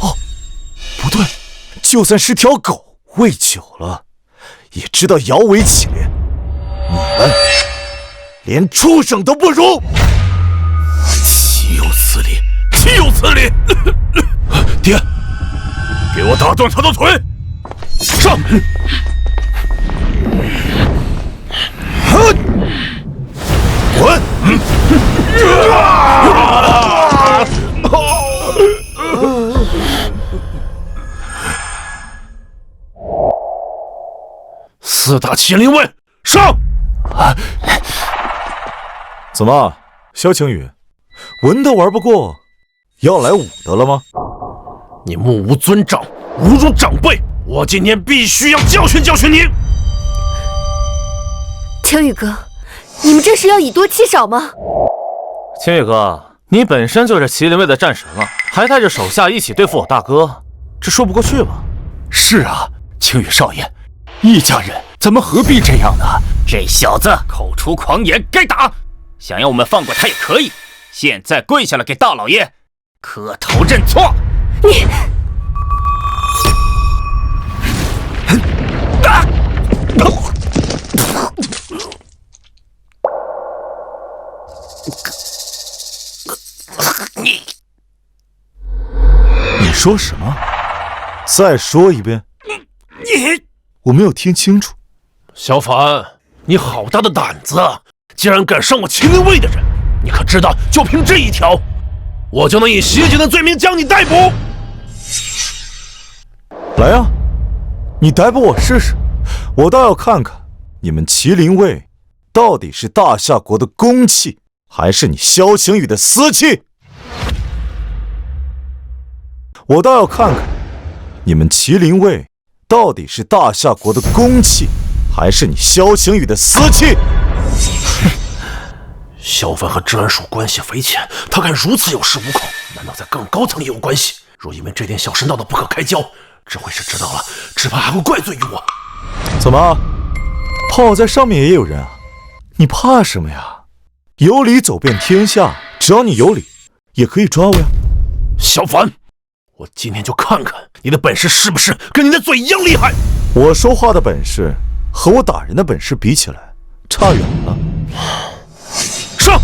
哦，不对，就算是条狗，喂久了也知道摇尾乞怜，你们连畜生都不如。岂有此理！岂有此理！爹，给我打断他的腿！上！滚！四大麒麟卫上！怎么，萧晴雨，文的玩不过，要来武的了吗？你目无尊长，侮辱长辈，我今天必须要教训教训你！晴雨哥，你们这是要以多欺少吗？青羽哥，你本身就是麒麟卫的战神了，还带着手下一起对付我大哥，这说不过去吧？是啊，青羽少爷，一家人咱们何必这样呢？这小子口出狂言，该打！想要我们放过他也可以，现在跪下来给大老爷磕头认错。你，你说什么？再说一遍。我没有听清楚。小凡，你好大的胆子，竟然敢伤我麒麟卫的人！你可知道，就凭这一条，我就能以袭击的罪名将你逮捕。来啊，你逮捕我试试，我倒要看看你们麒麟卫到底是大夏国的公器，还是你萧晴雨的私器。我倒要看看你们麒麟卫到底是大夏国的公器，还是你萧晴雨的私器。萧凡和治安署关系匪浅，他敢如此有恃无恐，难道在更高层也有关系？若因为这点小事闹得不可开交，这回是知道了，只怕还会怪罪于我。怎么，炮在上面也有人啊？你怕什么呀？有理走遍天下，只要你有理，也可以抓我呀。小凡，我今天就看看你的本事是不是跟你的嘴一样厉害。我说话的本事和我打人的本事比起来，差远了。上！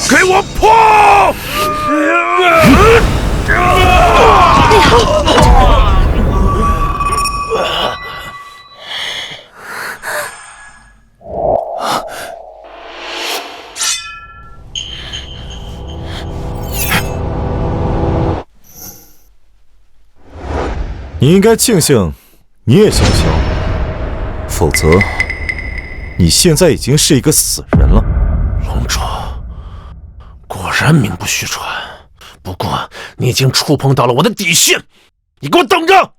给我破！你应该庆幸你也姓萧，否则你现在已经是一个死人了。龙主，果然名不虚传。不过你已经触碰到了我的底线，你给我等着！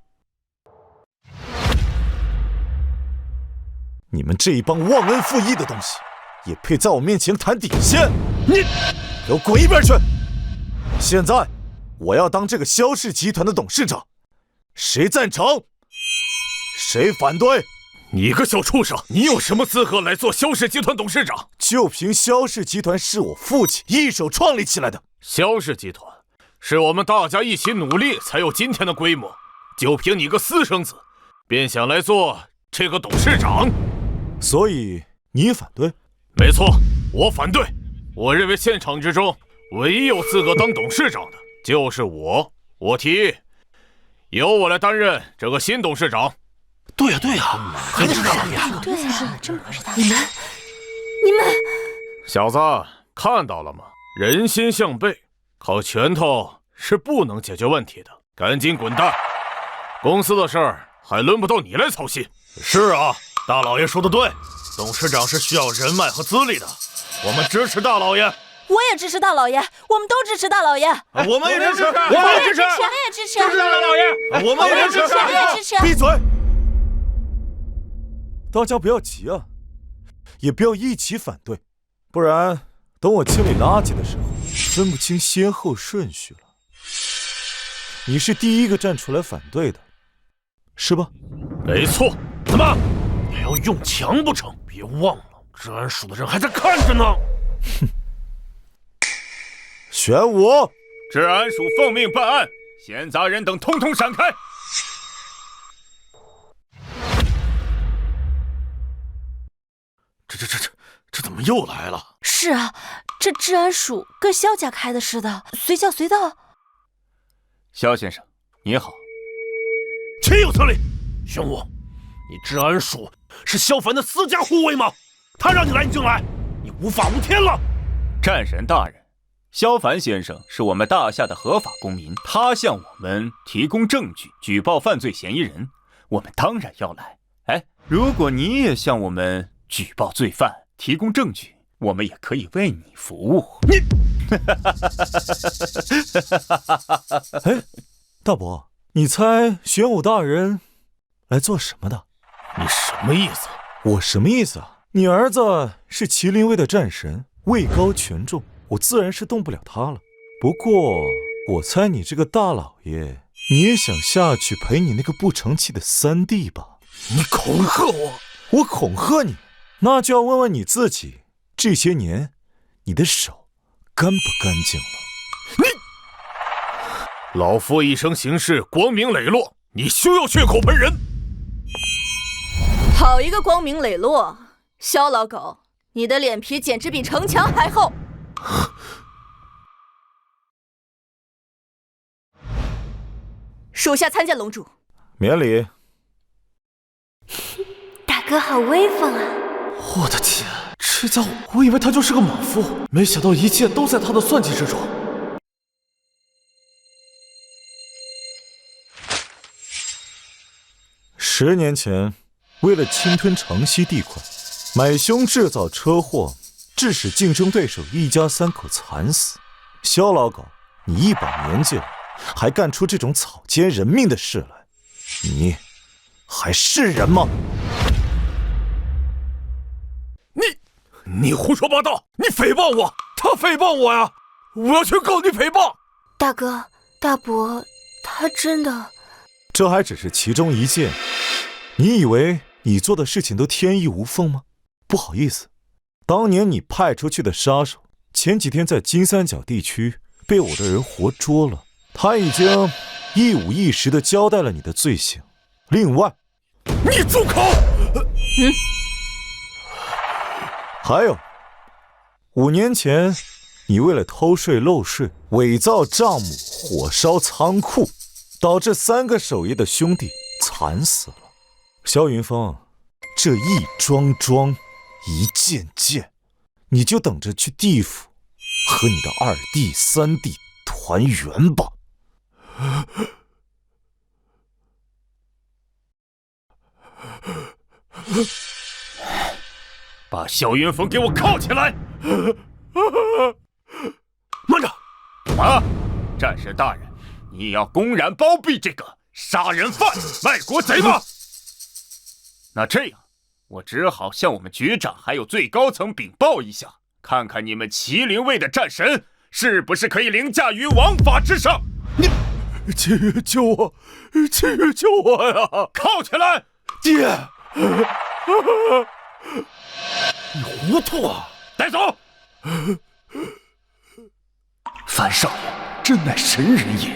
你们这一帮忘恩负义的东西，也配在我面前谈底线？你给我滚一边去！现在我要当这个萧氏集团的董事长，谁赞成？谁反对？你个小畜生，你有什么资格来做萧氏集团董事长？就凭萧氏集团是我父亲一手创立起来的。萧氏集团是我们大家一起努力才有今天的规模，就凭你个私生子，便想来做这个董事长？所以你反对？没错，我反对。我认为现场之中唯一有资格当董事长的就是我。我提议由我来担任这个新董事长。对呀，还得是大老爷。对呀，真不愧是大老爷。你们，小子看到了吗？人心向背，靠拳头是不能解决问题的。赶紧滚蛋！公司的事儿还轮不到你来操心。是啊，大老爷说的对，董事长是需要人脉和资历的。我们支持大老爷。我也支持大老爷，我们都支持大老爷。我们也支持，我们也支持，我们也支持，支持大老爷。我们也支持，我们也支持。闭嘴！大家不要急啊，也不要一起反对，不然等我清理垃圾的时候，分不清先后顺序了。你是第一个站出来反对的，是吧？没错。怎么也要用强不成？别忘了，治安署的人还在看着呢。哼。玄武，治安署奉命办案，闲杂人等通通闪开！这怎么又来了？是啊，这治安署跟萧家开的似的，随叫随到。萧先生，你好。岂有此理！玄武，你治安署是萧凡的私家护卫吗？他让你来你就来，你无法无天了！战神大人。萧凡先生是我们大夏的合法公民，他向我们提供证据举报犯罪嫌疑人，我们当然要来。哎，如果你也向我们举报罪犯，提供证据，我们也可以为你服务。你，哎，大伯，你猜玄武大人来做什么的？你什么意思？我什么意思啊？你儿子是麒麟卫的战神，位高权重。我自然是动不了他了。不过，我猜你这个大老爷，你也想下去陪你那个不成器的三弟吧？你恐吓我？我恐吓你？那就要问问你自己，这些年你的手干不干净了？你，老夫一生行事光明磊落，你休要血口喷人！好一个光明磊落！萧老狗，你的脸皮简直比城墙还厚！属下参见龙主。免礼。大哥好威风啊！我的天，这家伙，我以为他就是个莽夫，没想到一切都在他的算计之中。10年前，为了侵吞城西地块，买凶制造车祸，致使竞争对手一家3口惨死。萧老狗，你一把年纪了，还干出这种草菅人命的事来，你还是人吗？你胡说八道！你诽谤我，他诽谤我呀！我要去告你诽谤！大哥、大伯，他真的……这还只是其中一件。你以为你做的事情都天衣无缝吗？不好意思，当年你派出去的杀手，前几天在金三角地区被我的人活捉了。他已经一五一十地交代了你的罪行。另外，你住口！还有，5年前，你为了偷税漏税，伪造账目，火烧仓库，导致3个守夜的兄弟惨死了。萧云峰，这一桩桩，一件件，你就等着去地府和你的2弟、3弟团圆吧。把萧云峰给我铐起来！慢着！什么？战神大人，你要公然包庇这个杀人犯、卖国贼吗？那这样，我只好向我们局长还有最高层禀报一下，看看你们麒麟卫的战神是不是可以凌驾于王法之上。你，救我！救我呀！铐起来！爹！你糊涂啊！带走！樊少爷真乃神人也。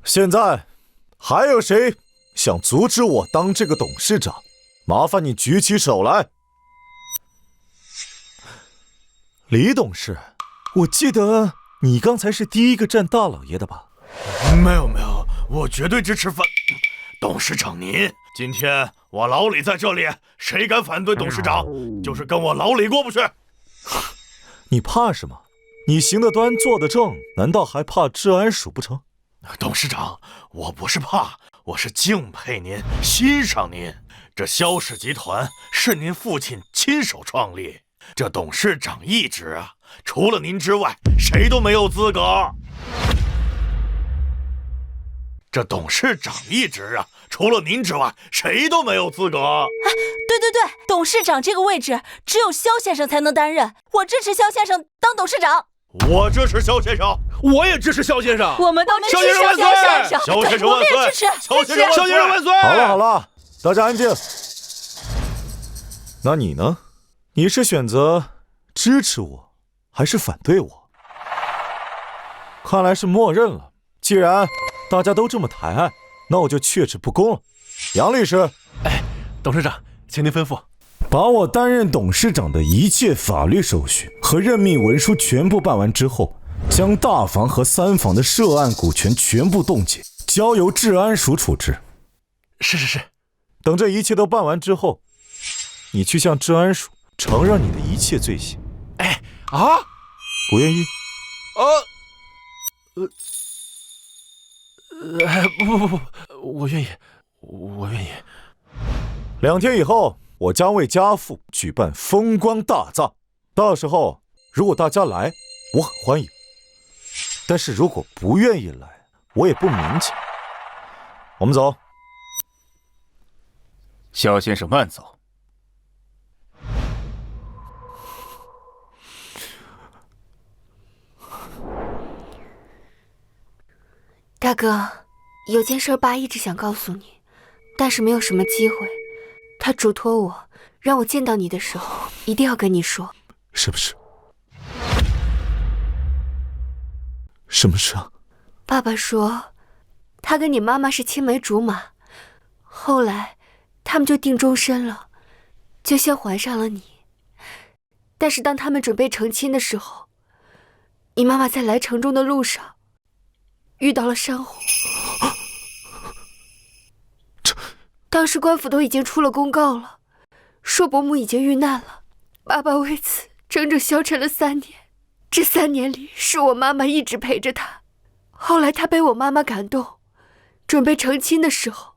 现在还有谁想阻止我当这个董事长？麻烦你举起手来。李董事，我记得你刚才是第一个站大老爷的吧？没有，我绝对支持反。董事长您，今天我老李在这里，谁敢反对董事长，就是跟我老李过不去。你怕什么？你行得端，坐得正，难道还怕治安署不成？董事长，我不是怕，我是敬佩您，欣赏您。这萧氏集团是您父亲亲手创立，这董事长一职啊，除了您之外，谁都没有资格。这董事长一职啊，除了您之外，谁都没有资格。对，董事长这个位置只有萧先生才能担任，我支持萧先生当董事长。我支持萧先生，我也支持萧先生。我们都支持萧先生。萧先生万岁！我们也支持萧先生万岁！好了，大家安静。那你呢？你是选择支持我，还是反对我？看来是默认了。既然大家都这么抬爱，那我就确齿不恭了。杨律师，董事长，请您吩咐。把我担任董事长的一切法律手续和任命文书全部办完之后，将大房和三房的涉案股权全部冻结，交由治安署处置。是。等这一切都办完之后，你去向治安署承认你的一切罪行。不愿意？不，我愿意。2天以后，我将为家父举办风光大葬，到时候如果大家来，我很欢迎；但是如果不愿意来，我也不勉强。我们走。萧先生慢走。大哥，有件事爸一直想告诉你，但是没有什么机会。他嘱托我，让我见到你的时候，一定要跟你说。是不是？什么事啊？爸爸说，他跟你妈妈是青梅竹马，后来他们就定终身了，就先怀上了你。但是当他们准备成亲的时候，你妈妈在来城中的路上遇到了山洪。当时官府都已经出了公告了，说伯母已经遇难了。爸爸为此整整消沉了3年，这3年里是我妈妈一直陪着他。后来他被我妈妈感动，准备成亲的时候，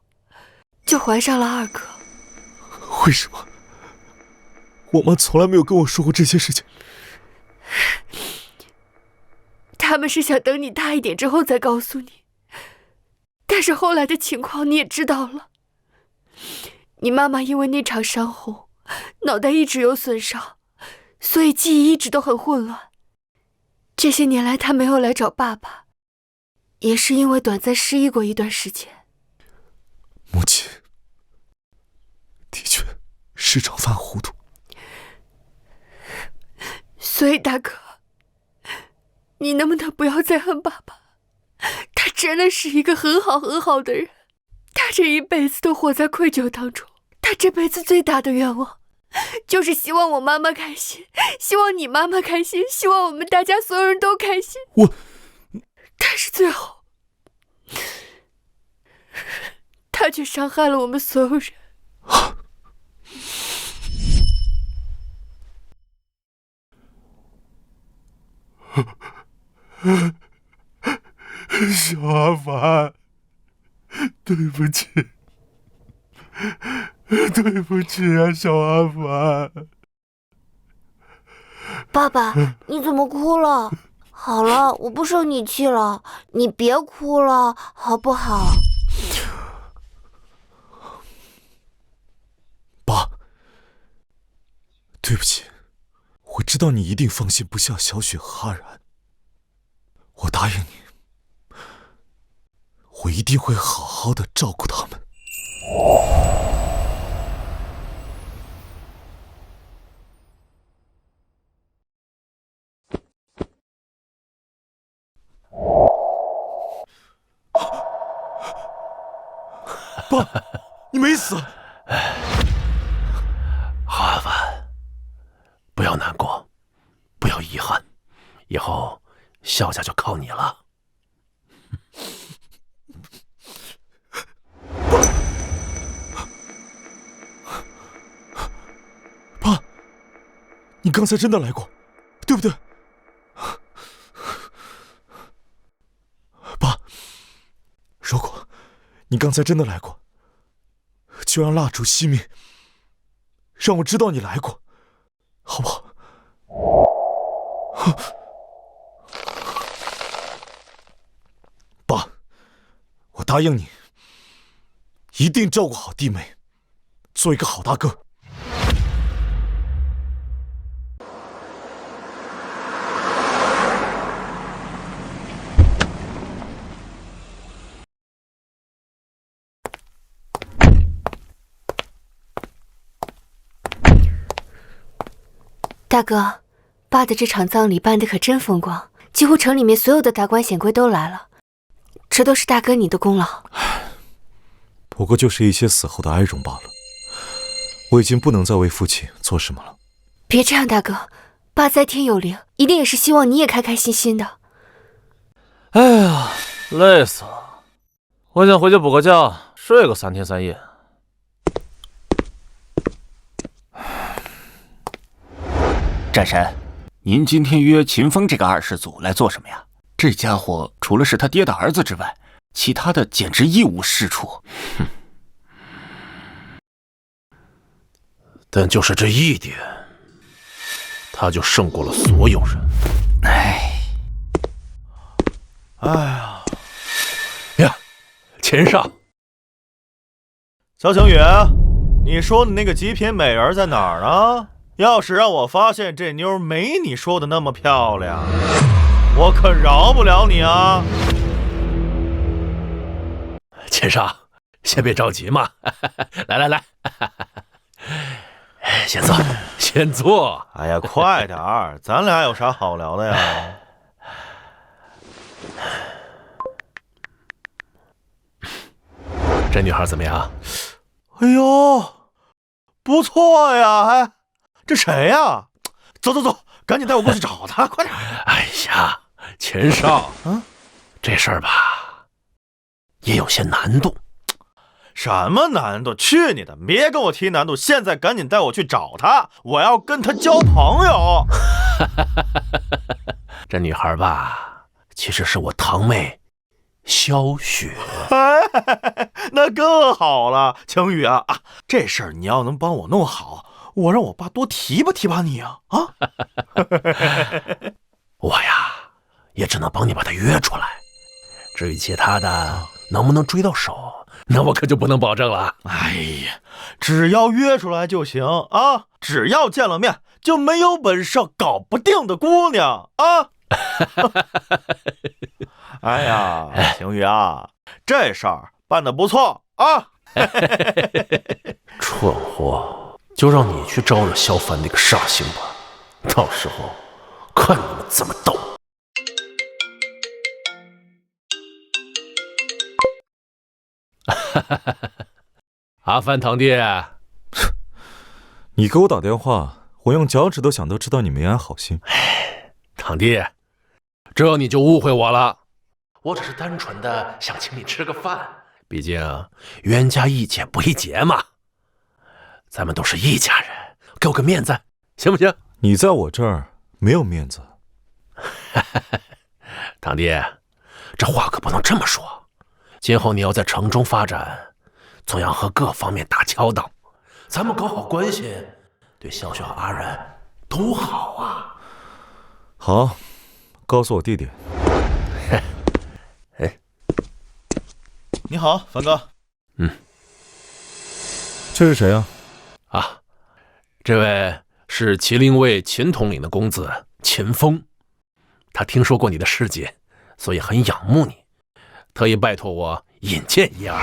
就怀上了2个。为什么？我妈从来没有跟我说过这些事情。他们是想等你大一点之后再告诉你，但是后来的情况你也知道了。你妈妈因为那场山洪，脑袋一直有损伤，所以记忆一直都很混乱。这些年来她没有来找爸爸，也是因为短暂失忆过一段时间。母亲的确时常犯糊涂，所以大哥，你能不能不要再恨爸爸？他真的是一个很好的人，他这一辈子都活在愧疚当中。他这辈子最大的愿望就是希望我妈妈开心，希望你妈妈开心，希望我们大家所有人都开心。但是最后他却伤害了我们所有人。小阿凡，对不起。对不起啊，小阿凡。爸爸，你怎么哭了？好了，我不生你气了，你别哭了，好不好？爸，对不起，我知道你一定放心不下小雪和阿然，我答应你，我一定会好好的照顾他们。爸，你没死。阿凡，不要难过，不要遗憾，以后萧家就靠你了。爸，你刚才真的来过，对不对？爸，如果你刚才真的来过，就让蜡烛熄灭，让我知道你来过，好不好？爸，我答应你，一定照顾好弟妹，做一个好大哥。大哥，爸的这场葬礼办得可真风光，几乎城里面所有的达官显贵都来了，这都是大哥你的功劳。不过就是一些死后的哀荣罢了，我已经不能再为父亲做什么了。别这样，大哥，爸在天有灵，一定也是希望你也开开心心的。哎呀，累死了，我想回去补个觉，睡个3天3夜。战神，您今天约秦风这个二世祖来做什么呀？这家伙除了是他爹的儿子之外，其他的简直一无是处。哼，但就是这一点，他就胜过了所有人。哎呀呀，钱上，小晴雨，你说的那个极品美人在哪儿呢？要是让我发现这妞没你说的那么漂亮，我可饶不了你啊！钱上，先别着急嘛，来，先坐，先坐。哎呀，快点儿，咱俩有啥好聊的呀？这女孩怎么样？哎呦，不错呀！哎，这谁呀？走，赶紧带我过去找她，快点！哎呀，钱少，这事儿吧，也有些难度。什么难度？去你的！别跟我提难度，现在赶紧带我去找她，我要跟她交朋友。这女孩吧，其实是我堂妹萧雪。那更好了，晴雨啊，这事儿你要能帮我弄好，我让我爸多提拔你啊！我呀，也只能帮你把她约出来。至于其他的能不能追到手，那我可就不能保证了。哎呀，只要约出来就行啊！只要见了面，就没有本事搞不定的姑娘啊！哎呀，晴雨啊，这事儿办得不错啊！蠢货，就让你去招惹萧凡那个煞星吧，到时候看你们怎么斗。阿凡堂弟，你给我打电话，我用脚趾头想都知道你没安好心。堂弟，这你就误会我了，我只是单纯的想请你吃个饭，毕竟冤家宜解不宜结嘛，咱们都是一家人，给我个面子行不行？你在我这儿没有面子。堂弟，这话可不能这么说，今后你要在城中发展，总要和各方面打交道，咱们搞好关系，对萧雪和阿然都好啊。好，告诉我地点。你好，樊哥。这是谁啊？啊，这位是麒麟卫秦统领的公子秦风，他听说过你的事迹，所以很仰慕你，特意拜托我引荐一二。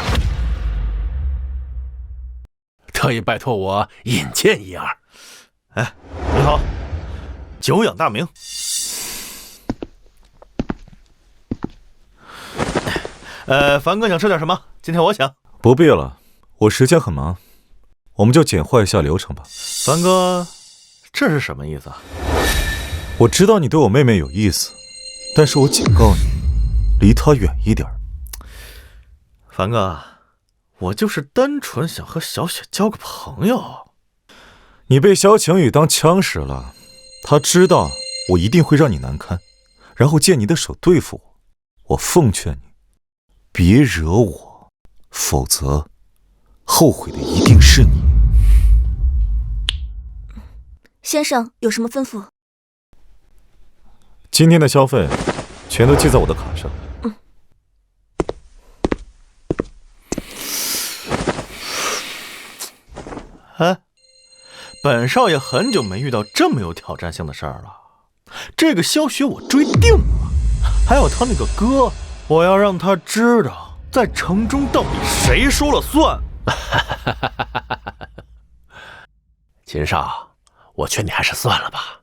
哎，你好，久仰大名。樊哥想吃点什么？今天我请。不必了，我时间很忙，我们就简化一下流程吧。樊哥，这是什么意思啊？我知道你对我妹妹有意思，但是我警告你，离她远一点。樊哥，我就是单纯想和小雪交个朋友。你被萧晴雨当枪使了，她知道我一定会让你难堪，然后借你的手对付我。我奉劝你，别惹我，否则后悔的一定是你。先生有什么吩咐？今天的消费全都记在我的卡上。哎，本少爷很久没遇到这么有挑战性的事儿了。这个萧雪我追定了，还有他那个哥，我要让他知道，在城中到底谁说了算。秦少，我劝你还是算了吧。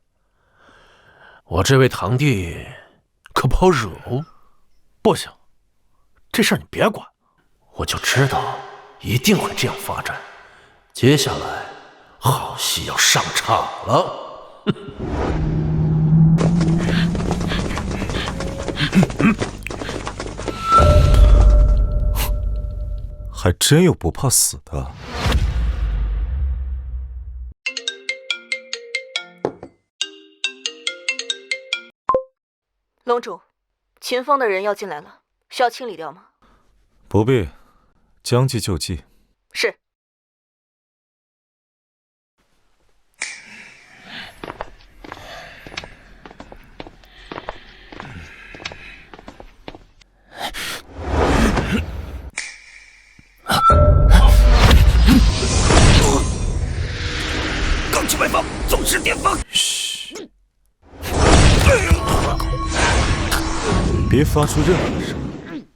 我这位堂弟可不好惹哦。不行，这事儿你别管。我就知道一定会这样发展。接下来好戏要上场了。还真有不怕死的。龙主，秦风的人要进来了，需要清理掉吗？不必，将计就计。是。刚去外放，总是巅峰。嘘，别发出任何声音。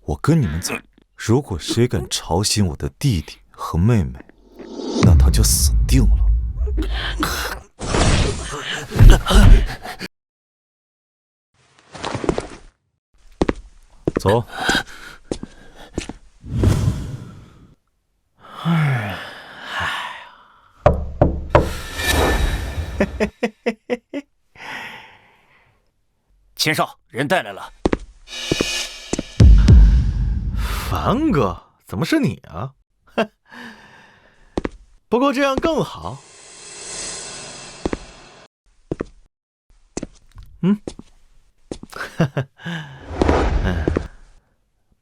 我跟你们走，如果谁敢吵醒我的弟弟和妹妹，那他就死定了。走。秦少，人带来了。樊哥，怎么是你啊？不过这样更好。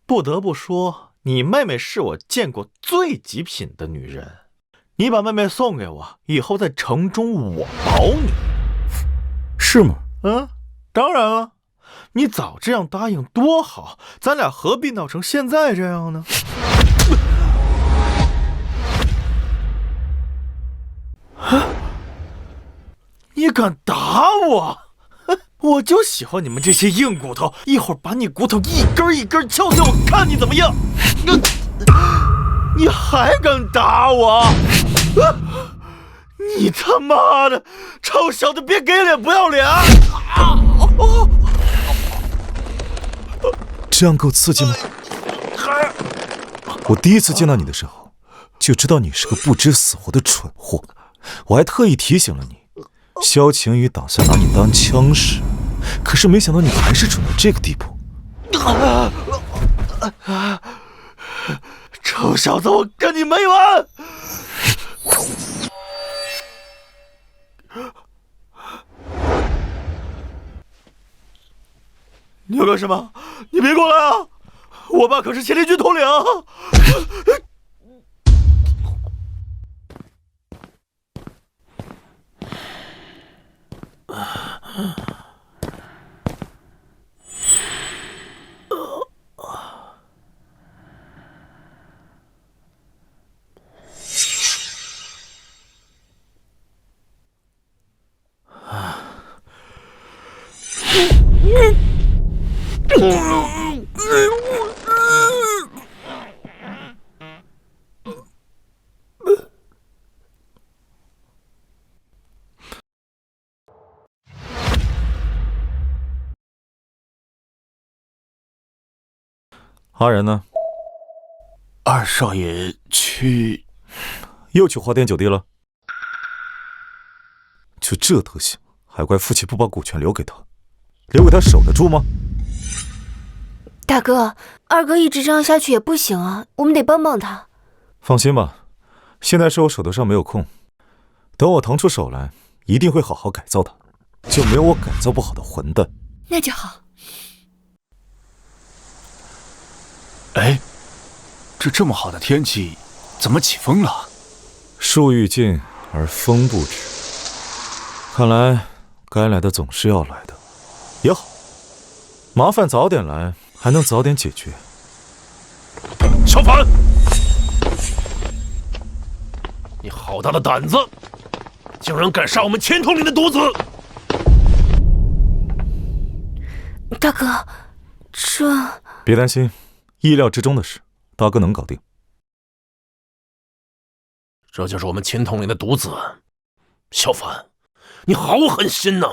不得不说，你妹妹是我见过最极品的女人。你把妹妹送给我，以后在城中我保你。是吗？当然了，你早这样答应多好，咱俩何必闹成现在这样呢？你敢打我？我就喜欢你们这些硬骨头，一会儿把你骨头一根一根敲碎，我看你怎么样！你还敢打我？你他妈的臭小子，别给脸不要脸！这样够刺激吗？我第一次见到你的时候，就知道你是个不知死活的蠢货。我还特意提醒了你，萧晴雨打算拿你当枪使，可是没想到你还是蠢到这个地步。臭小子，我跟你没完！你要干什么？你别过来啊！我爸可是麒麟军统领。阿然呢？二少爷又去华典酒地了？就这德行，还怪父亲不把股权留给他，留给他守得住吗？大哥，二哥一直这样下去也不行啊，我们得帮帮他。放心吧，现在是我手头上没有空，等我腾出手来，一定会好好改造他，就没有我改造不好的混蛋。那就好。哎，这么好的天气，怎么起风了？树欲静而风不止，看来该来的总是要来的。也好，麻烦早点来，还能早点解决。小反，你好大的胆子，竟然敢杀我们千头岭的独子！大哥，这……别担心，意料之中的事，大哥能搞定。这就是我们千头岭的独子，小反，你好狠心呐！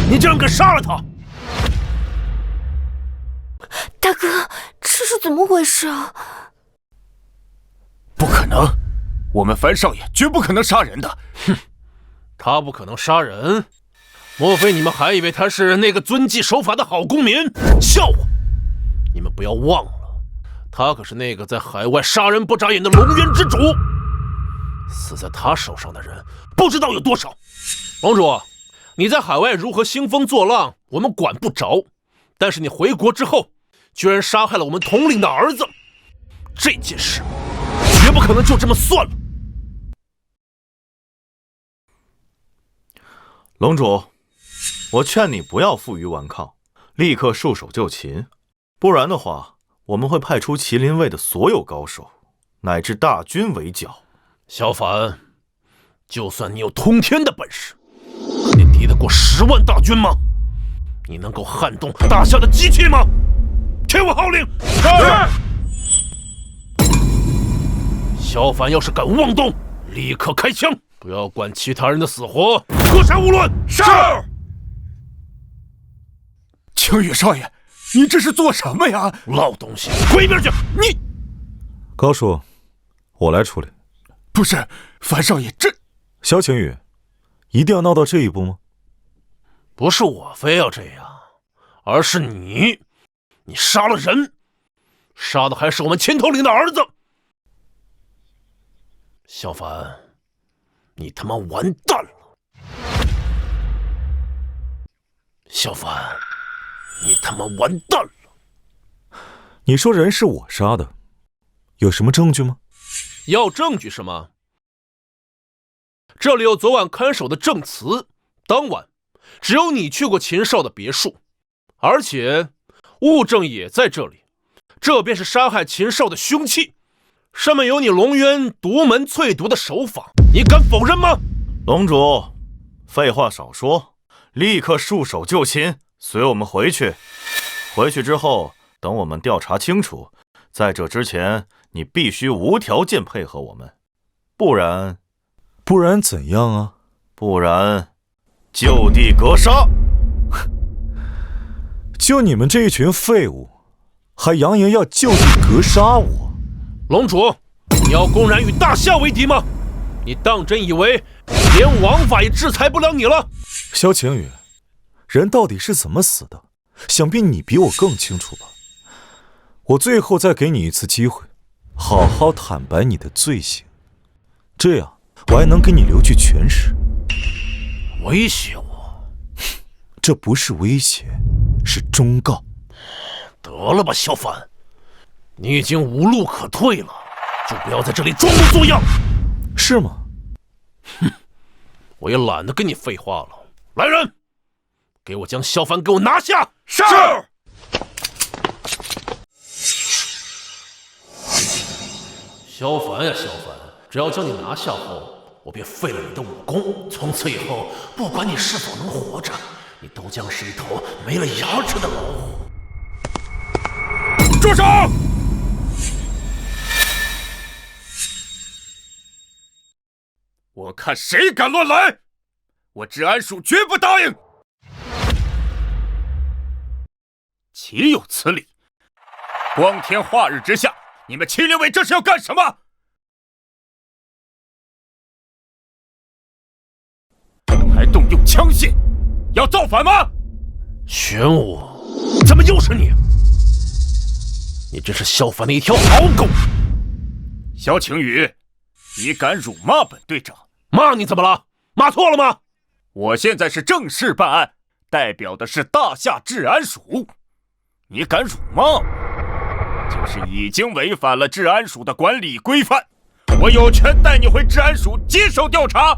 你竟然敢杀了他！大哥，这是怎么回事啊？不可能，我们樊少爷绝不可能杀人的。哼，他不可能杀人，莫非你们还以为他是那个遵纪守法的好公民？笑话！你们不要忘了，他可是那个在海外杀人不眨眼的龙渊之主。死在他手上的人不知道有多少。盟主，你在海外如何兴风作浪，我们管不着。但是你回国之后，居然杀害了我们统领的儿子，这件事绝不可能就这么算了。龙主，我劝你不要负隅顽抗，立刻束手就擒，不然的话，我们会派出麒麟卫的所有高手，乃至大军围剿。小反，就算你有通天的本事，可你敌得过10万大军吗？你能够撼动大夏的机器吗？听我号令！是。小反要是敢妄动，立刻开枪，不要管其他人的死活，格杀勿论。是。青羽少爷，你这是做什么呀？老东西，滚一边去！你高叔，我来处理。不是，樊少爷，这……萧晴雨，一定要闹到这一步吗？不是我非要这样，而是你杀了人，杀的还是我们千头岭的儿子。小凡，你他妈完蛋了！小凡，你他妈完蛋了！你说人是我杀的，有什么证据吗？要证据是吗？这里有昨晚看守的证词，当晚只有你去过秦少的别墅，而且物证也在这里，这便是杀害秦少的凶器，上面有你龙渊独门淬毒的手法，你敢否认吗？龙主，废话少说，立刻束手就擒，随我们回去。回去之后，等我们调查清楚，在这之前，你必须无条件配合我们，不然怎样啊？不然就地格杀！就你们这一群废物，还扬言要就地格杀我！龙主，你要公然与大夏为敌吗？你当真以为连王法也制裁不了你了？萧晴雨，人到底是怎么死的，想必你比我更清楚吧？我最后再给你一次机会，好好坦白你的罪行，这样我还能给你留具全尸。威胁我？这不是威胁，是忠告。得了吧，小反，你已经无路可退了，就不要在这里装模作样。是吗？哼，我也懒得跟你废话了。来人，给我将萧凡给我拿下！是。萧凡呀，萧凡，只要将你拿下后，我便废了你的武功。从此以后，不管你是否能活着，你都将是一头没了牙齿的老虎。住手！我看谁敢乱来！我治安署绝不答应！岂有此理！光天化日之下，你们麒麟卫这是要干什么？还动用枪械，要造反吗？玄武，怎么又是你？你真是萧凡的一条好狗！萧晴雨，你敢辱骂本队长？骂你怎么了？骂错了吗？我现在是正式办案，代表的是大夏治安署。你敢辱骂我，就是已经违反了治安署的管理规范。我有权带你回治安署接受调查。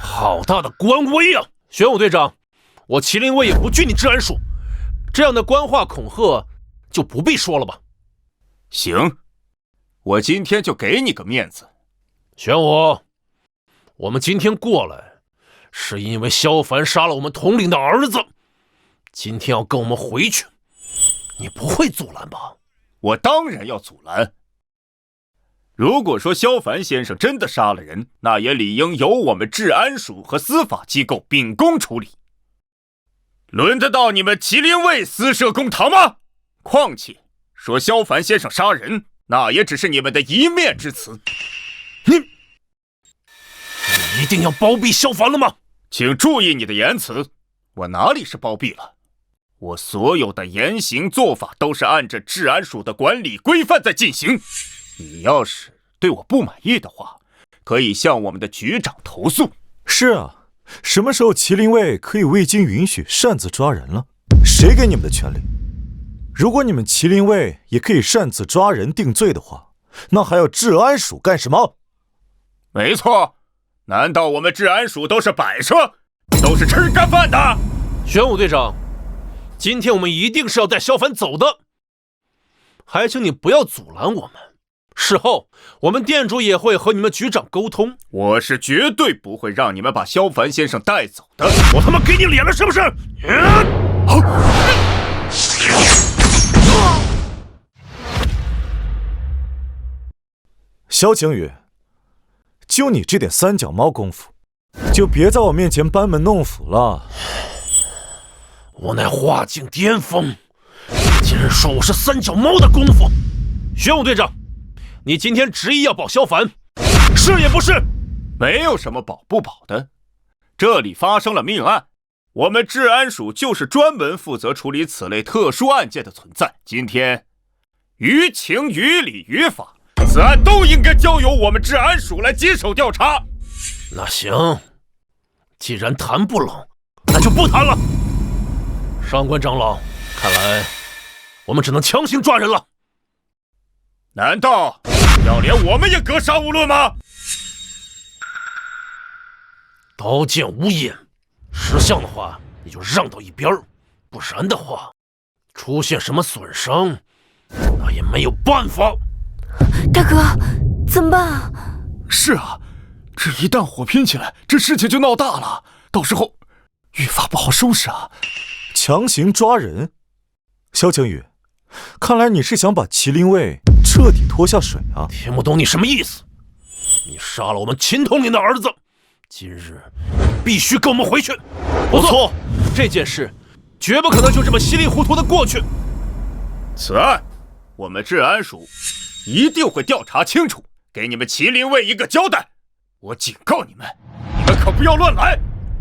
好大的官威啊！玄武队长，我麒麟卫也不惧你治安署，这样的官话恐吓就不必说了吧。行，我今天就给你个面子。玄武，我们今天过来是因为萧凡杀了我们统领的儿子，今天要跟我们回去，你不会阻拦吧？我当然要阻拦。如果说萧凡先生真的杀了人，那也理应由我们治安署和司法机构秉公处理。轮得到你们麒麟卫私设公堂吗？况且说萧凡先生杀人，那也只是你们的一面之词。你一定要包庇萧凡了吗？请注意你的言辞，我哪里是包庇了？我所有的言行做法都是按着治安署的管理规范在进行。你要是对我不满意的话，可以向我们的局长投诉。是啊，什么时候麒麟卫可以未经允许擅自抓人了？谁给你们的权利？如果你们麒麟卫也可以擅自抓人定罪的话，那还要治安署干什么？没错，难道我们治安署都是摆设，都是吃干饭的？玄武队长，今天我们一定是要带萧凡走的，还请你不要阻拦我们。事后我们店主也会和你们局长沟通。我是绝对不会让你们把萧凡先生带走的。我他妈给你脸了是不是？萧晴雨，就你这点三脚猫功夫，就别在我面前班门弄斧了。我乃化境巅峰，今日说我是三脚猫的功夫。玄武队长，你今天执意要保萧凡，是也不是？没有什么保不保的，这里发生了命案，我们治安署就是专门负责处理此类特殊案件的存在。今天于情于理于法，此案都应该交由我们治安署来接手调查。那行，既然谈不拢，那就不谈了。上官长老，看来我们只能强行抓人了。难道要连我们也格杀勿论吗？刀剑无眼，识相的话你就让到一边，不然的话，出现什么损伤，那也没有办法。大哥，怎么办啊？是啊，这一旦火拼起来，这事情就闹大了，到时候愈发不好收拾啊。强行抓人，萧晴雨，看来你是想把麒麟卫彻底拖下水啊！听不懂你什么意思？你杀了我们秦统领的儿子，今日必须跟我们回去。不错，这件事绝不可能就这么稀里糊涂的过去。此案，我们治安署一定会调查清楚，给你们麒麟卫一个交代。我警告你们，你们可不要乱来。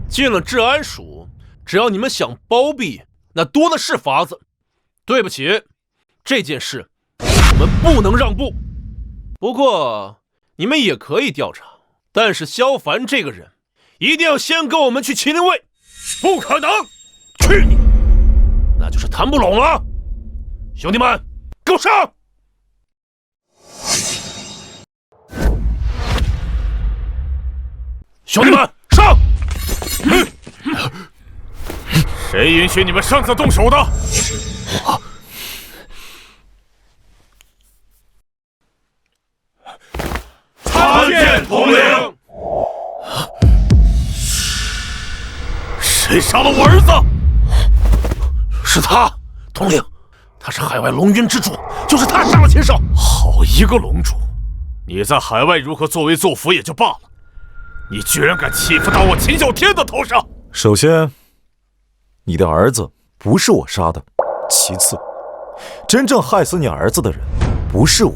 进了治安署，只要你们想包庇，那多的是法子。对不起，这件事我们不能让步。不过你们也可以调查，但是萧凡这个人一定要先跟我们去麒麟卫。不可能！去你！那就是谈不拢了。兄弟们，给我上！兄弟们，上！谁允许你们擅自动手的？我。参见统领。谁杀了我儿子？是他，统领。他是海外龙渊之主，就是他杀了秦少。好一个龙主！你在海外如何作威作福也就罢了，你居然敢欺负到我秦啸天的头上！首先，你的儿子不是我杀的；其次，真正害死你儿子的人不是我，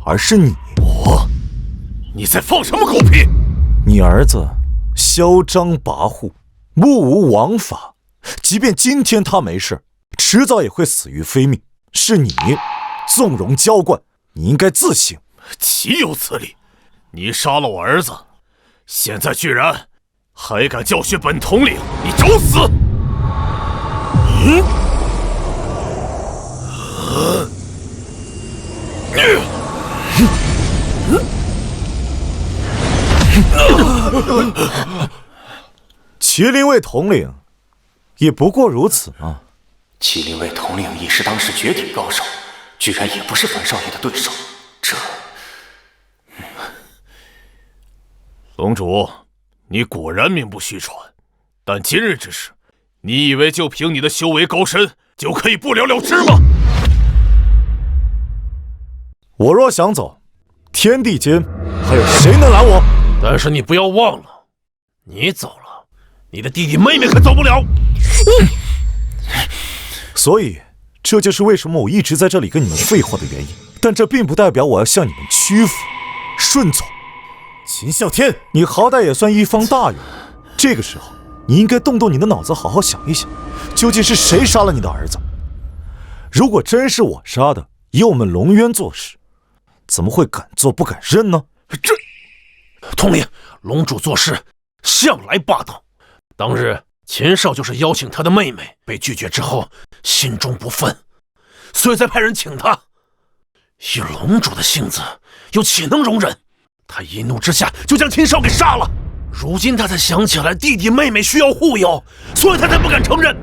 而是你。我？你在放什么狗屁？你儿子嚣张跋扈，目无王法，即便今天他没事，迟早也会死于非命。是你纵容娇惯，你应该自省。岂有此理！你杀了我儿子，现在居然还敢教训本统领，你找死！麒麟卫统领也不过如此嘛。麒麟卫统领已是当时绝顶高手，居然也不是樊少爷的对手，这……龙主，你果然名不虚传，但今日之事，你以为就凭你的修为高深就可以不了了之吗？我若想走，天地间还有谁能拦我？但是你不要忘了，你走了，你的弟弟妹妹可走不了。所以，这就是为什么我一直在这里跟你们废话的原因。但这并不代表我要向你们屈服、顺从。秦啸天，你好歹也算一方大员，这个时候你应该动动你的脑子，好好想一想，究竟是谁杀了你的儿子？如果真是我杀的，以我们龙渊做事，怎么会敢做不敢认呢？这，统领，龙主做事向来霸道。当日秦少就是邀请他的妹妹，被拒绝之后，心中不忿，所以才派人请他。以龙主的性子，又岂能容忍？他一怒之下就将秦少给杀了。如今他才想起来弟弟妹妹需要护佑，所以他才不敢承认。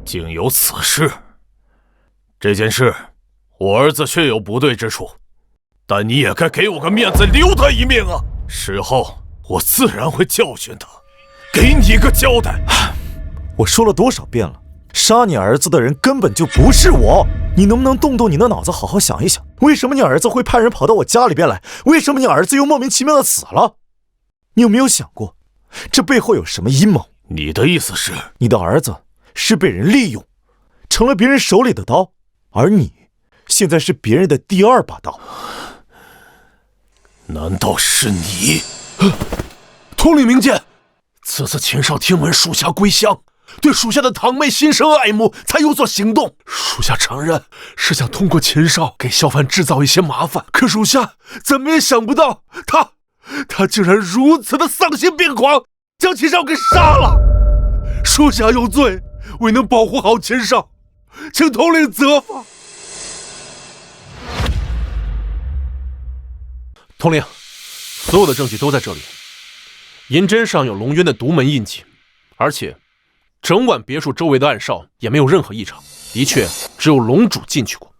竟有此事！这件事，我儿子确有不对之处，但你也该给我个面子，留他一命啊！事后我自然会教训他，给你一个交代。我说了多少遍了，杀你儿子的人根本就不是我。你能不能动动你的脑子，好好想一想，为什么你儿子会派人跑到我家里边来？为什么你儿子又莫名其妙的死了？你有没有想过，这背后有什么阴谋？你的意思是，你的儿子是被人利用，成了别人手里的刀，而你现在是别人的第二把刀。难道是你？统领明鉴，此次秦少听闻属下归乡，对属下的堂妹心生爱慕，才有所行动。属下承认是想通过秦少给萧凡制造一些麻烦，可属下怎么也想不到，他竟然如此的丧心病狂，将秦少给杀了。属下有罪，未能保护好秦少，请统领责罚。统领，所有的证据都在这里。银针上有龙渊的独门印记，而且整晚别墅周围的暗哨也没有任何异常，的确只有龙主进去过。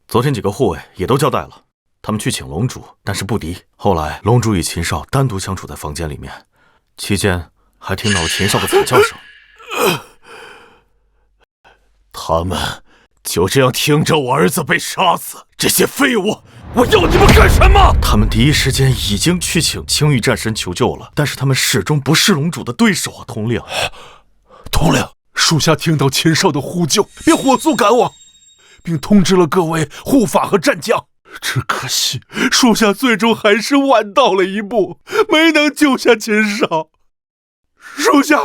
昨天几个护卫也都交代了，他们去请龙主，但是不敌。后来龙主与秦少单独相处在房间里面，期间还听到了秦少的惨叫声。他们就这样听着我儿子被杀死，这些废物，我要你们干什么？他们第一时间已经去请青玉战神求救了，但是他们始终不是龙主的对手啊，统领。统领，属下听到秦少的呼救，便火速赶往，并通知了各位护法和战将。只可惜，属下最终还是晚到了一步，没能救下秦少。属下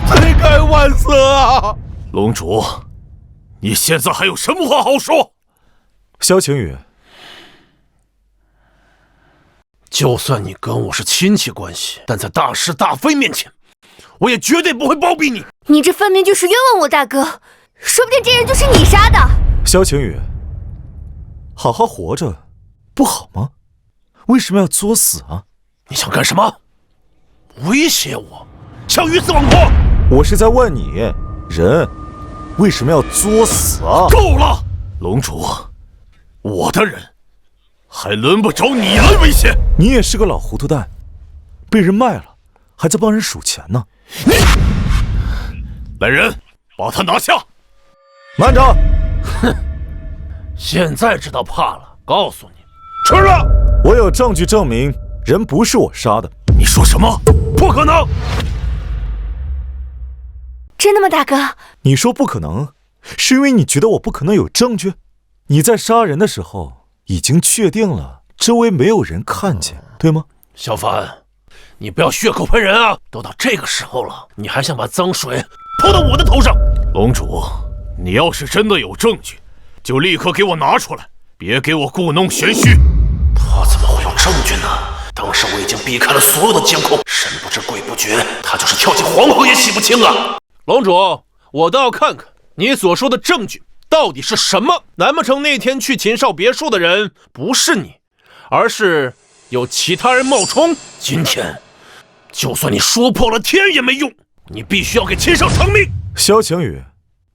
罪该万死啊！龙主，你现在还有什么话好说？萧晴雨，就算你跟我是亲戚关系，但在大是大非面前，我也绝对不会包庇你。你这分明就是冤枉我大哥，说不定这人就是你杀的。萧晴雨，好好活着不好吗？为什么要作死啊？你想干什么？威胁我？想鱼死网破？我是在问你，人为什么要作死啊？够了，龙主，我的人还轮不着你来威胁。你也是个老糊涂蛋，被人卖了，还在帮人数钱呢。来人，把他拿下！慢着！哼，现在知道怕了。告诉你，承认，我有证据证明人不是我杀的。你说什么？不可能！真的吗，大哥？你说不可能，是因为你觉得我不可能有证据？你在杀人的时候已经确定了周围没有人看见，对吗？小凡，你不要血口喷人啊！都到这个时候了，你还想把脏水泼到我的头上？龙主，你要是真的有证据，就立刻给我拿出来，别给我故弄玄虚。他怎么会有证据呢？当时我已经避开了所有的监控，神不知鬼不觉，他就是跳进黄河也洗不清啊！龙主，我倒要看看你所说的证据到底是什么？难不成那天去秦少别墅的人不是你，而是有其他人冒充？今天，就算你说破了天也没用，你必须要给秦少偿命！萧晴雨，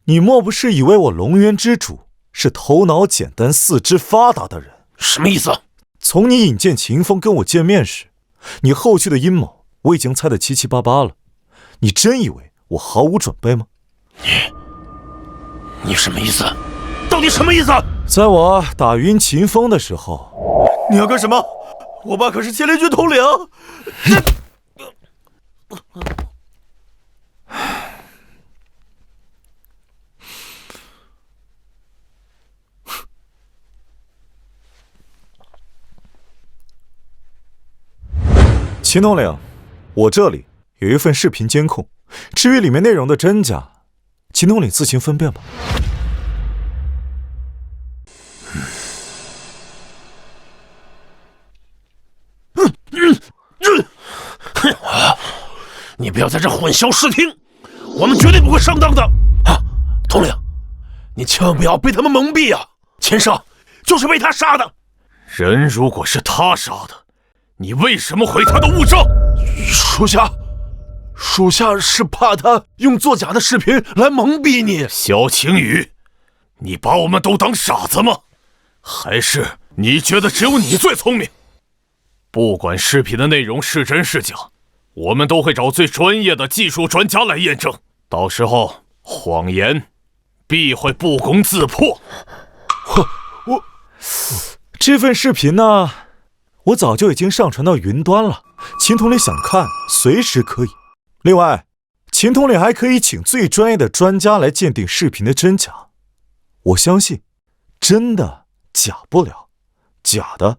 你莫不是以为我龙渊之主是头脑简单、四肢发达的人？什么意思？从你引荐秦风跟我见面时，你后续的阴谋我已经猜得七七八八了。你真以为我毫无准备吗？你什么意思？到底什么意思？在我打晕秦风的时候，你要干什么？我爸可是千里军统领。秦统领，我这里有一份视频监控，至于里面内容的真假，秦统领自行分辨吧。你不要在这混淆视听，我们绝对不会上当的啊！统领，你千万不要被他们蒙蔽啊！秦少就是被他杀的。人如果是他杀的，你为什么毁他的物证？属下是怕他用作假的视频来蒙蔽你。萧晴雨，你把我们都当傻子吗？还是你觉得只有你最聪明？不管视频的内容是真是假，我们都会找最专业的技术专家来验证。到时候，谎言必会不攻自破。我这份视频呢，我早就已经上传到云端了。秦统领想看，随时可以。另外，秦统领还可以请最专业的专家来鉴定视频的真假。我相信，真的假不了，假的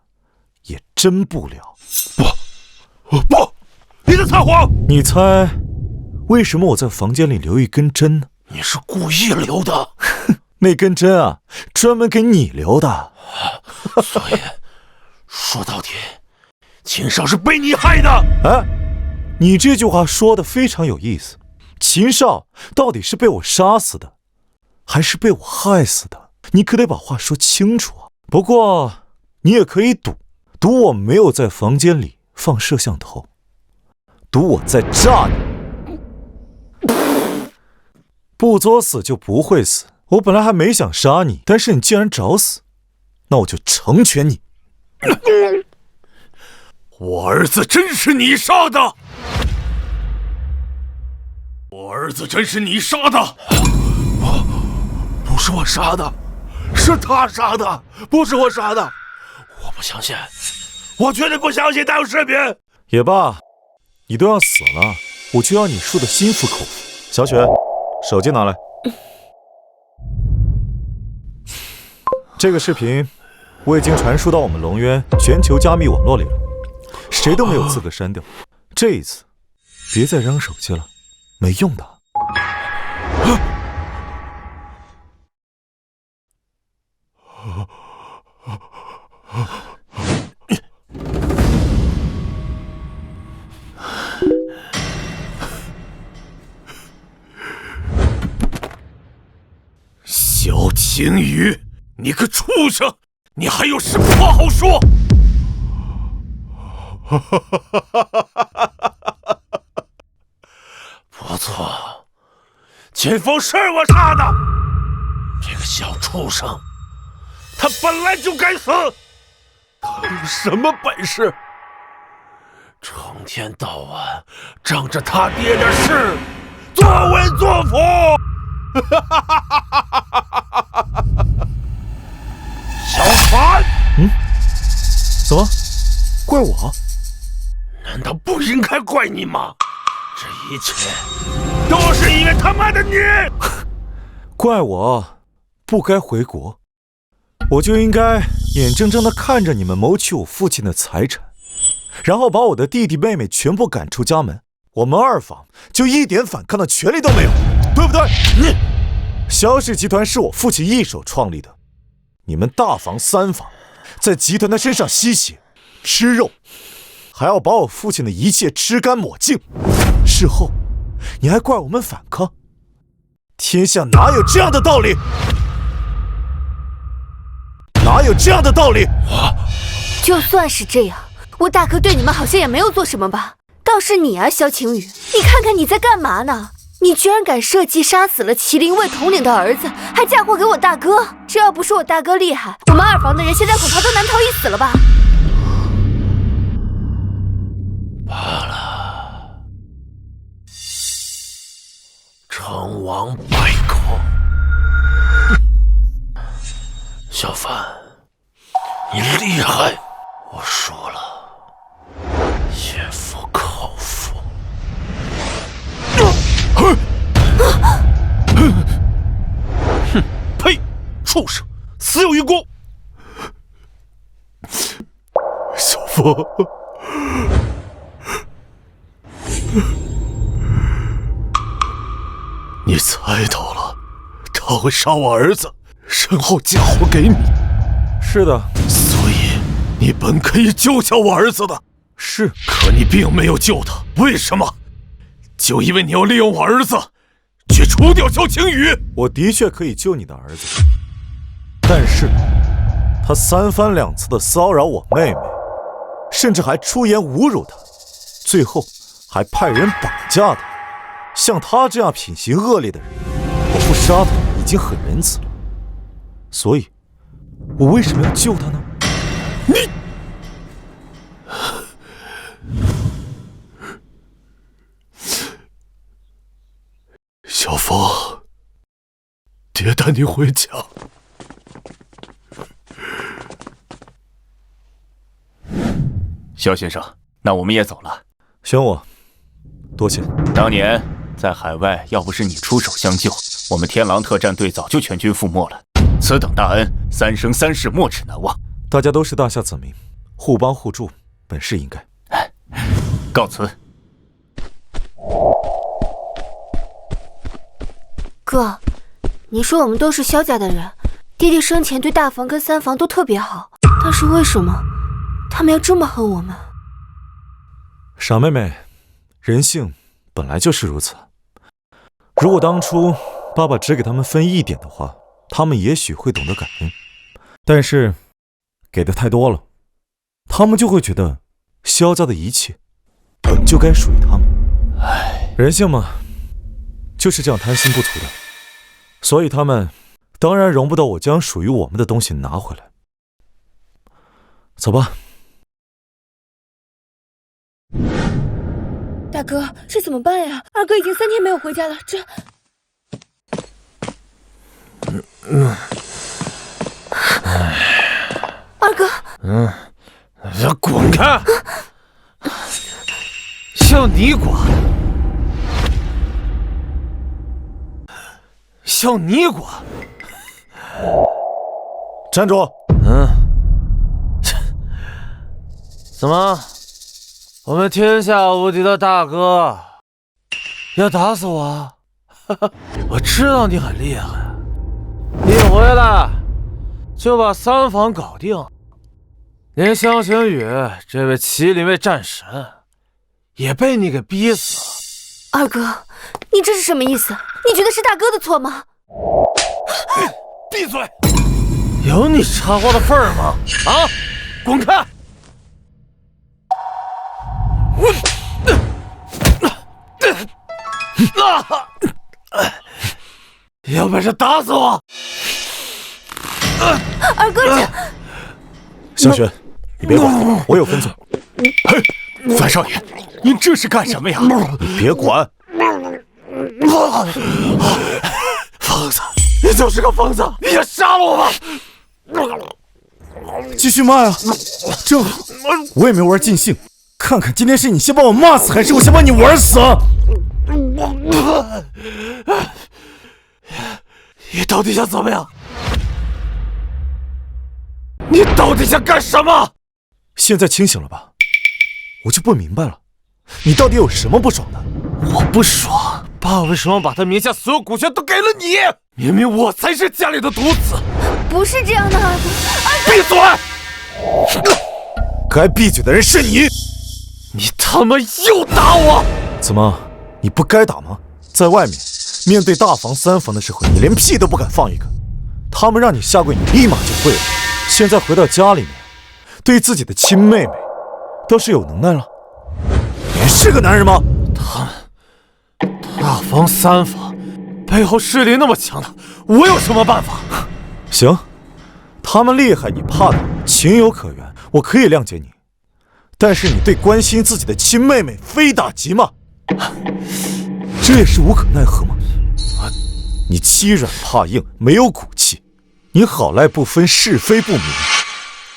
也真不了。不，你在撒谎！你猜，为什么我在房间里留一根针呢？你是故意留的。那根针啊，专门给你留的。所以，说到底，秦少是被你害的。哎，你这句话说的非常有意思。秦少到底是被我杀死的，还是被我害死的？你可得把话说清楚啊。不过，你也可以赌我没有在房间里放摄像头，赌我在炸你。不作死就不会死。我本来还没想杀你，但是你既然找死，那我就成全你。我儿子真是你杀的！我儿子真是你杀的！不是我杀的，是他杀的，不是我杀的。我不相信，我绝对不相信他有视频。也罢，你都要死了，我就要你说的心服口服。小雪，手机拿来。这个视频我已经传输到我们龙渊全球加密网络里了，谁都没有资格删掉。这一次，别再扔手机了，没用的。萧晴雨，你个畜生！你还有什么话好说？不错，秦风是我杀的。这个小畜生，他本来就该死！他有什么本事？成天到晚仗着他爹的势，作威作福！小凡，怎么？怪我？难道不应该怪你吗？这一切都是因为他妈的你！怪我不该回国，我就应该眼睁睁地看着你们谋取我父亲的财产，然后把我的弟弟妹妹全部赶出家门，我们二房就一点反抗的权利都没有，对不对？萧氏集团是我父亲一手创立的，你们大房三房在集团的身上吸血吃肉，还要把我父亲的一切吃干抹净，事后你还怪我们反抗？天下哪有这样的道理？哪有这样的道理？就算是这样，我大哥对你们好像也没有做什么吧？倒是你啊，萧晴雨，你看看你在干嘛呢？你居然敢设计杀死了麒麟卫统领的儿子，还嫁祸给我大哥！这要不是我大哥厉害，我们二房的人现在恐怕都难逃一死了吧？罢了，成王败寇。小凡，你厉害，我输了，心服口服。哼！呸！畜生，死有余辜！小风，你猜到了，他会杀我儿子，身后嫁祸给你。是的，所以你本可以救下我儿子的。是，可你并没有救他，为什么？就因为你要利用我儿子去除掉萧晴雨。我的确可以救你的儿子，但是他三番两次的骚扰我妹妹，甚至还出言侮辱她，最后还派人绑架她。像他这样品行恶劣的人，我不杀他已经很仁慈了，所以我为什么要救他呢？你小风，爹带你回家。萧先生，那我们也走了。选我，多谢。当年在海外，要不是你出手相救，我们天狼特战队早就全军覆没了。此等大恩，三生三世莫齿难忘。大家都是大夏子民，互帮互助，本是应该。告辞。哥，你说我们都是萧家的人，弟弟生前对大房跟三房都特别好，但是为什么他们要这么恨我们？傻妹妹，人性本来就是如此。如果当初爸爸只给他们分一点的话，他们也许会懂得感恩，但是给的太多了，他们就会觉得萧家的一切本就该属于他们。人性嘛，就是这样贪心不足的，所以他们当然容不得我将属于我们的东西拿回来。走吧。大哥，这怎么办呀？二哥已经3天没有回家了，这……二哥，滚开！像你管，像你管！站住！怎么？我们天下无敌的大哥要打死我？我知道你很厉害，你回来就把三房搞定，连萧晴雨这位麒麟卫战神也被你给逼死了。二哥，你这是什么意思？你觉得是大哥的错吗？闭嘴！有你插话的份儿吗？啊！滚开！有本事打死我！二哥，萧玄，你别管，我有分寸。樊少爷，您这是干什么呀？你别管。疯子，你就是个疯子！你想杀了我吗？继续骂呀！正好，我也没玩尽兴，看看今天是你先把我骂死，还是我先把你玩死！你到底想怎么样？你到底想干什么？现在清醒了吧？我就不明白了，你到底有什么不爽的？我不爽，爸为什么把他名下所有股权都给了你？明明我才是家里的独子。不是这样的，二哥。闭嘴！该闭嘴的人是你！你他妈又打我！怎么，你不该打吗？在外面，面对大房三房的时候，你连屁都不敢放一个。他们让你下跪，你立马就跪了。现在回到家里面，对自己的亲妹妹，倒是有能耐了。你是个男人吗？他们大房三房背后势力那么强的，我有什么办法？行，他们厉害你怕的，情有可原，我可以谅解你。但是你对关心自己的亲妹妹非打即骂，这也是无可奈何吗？你欺软怕硬，没有骨气，你好赖不分是非不明。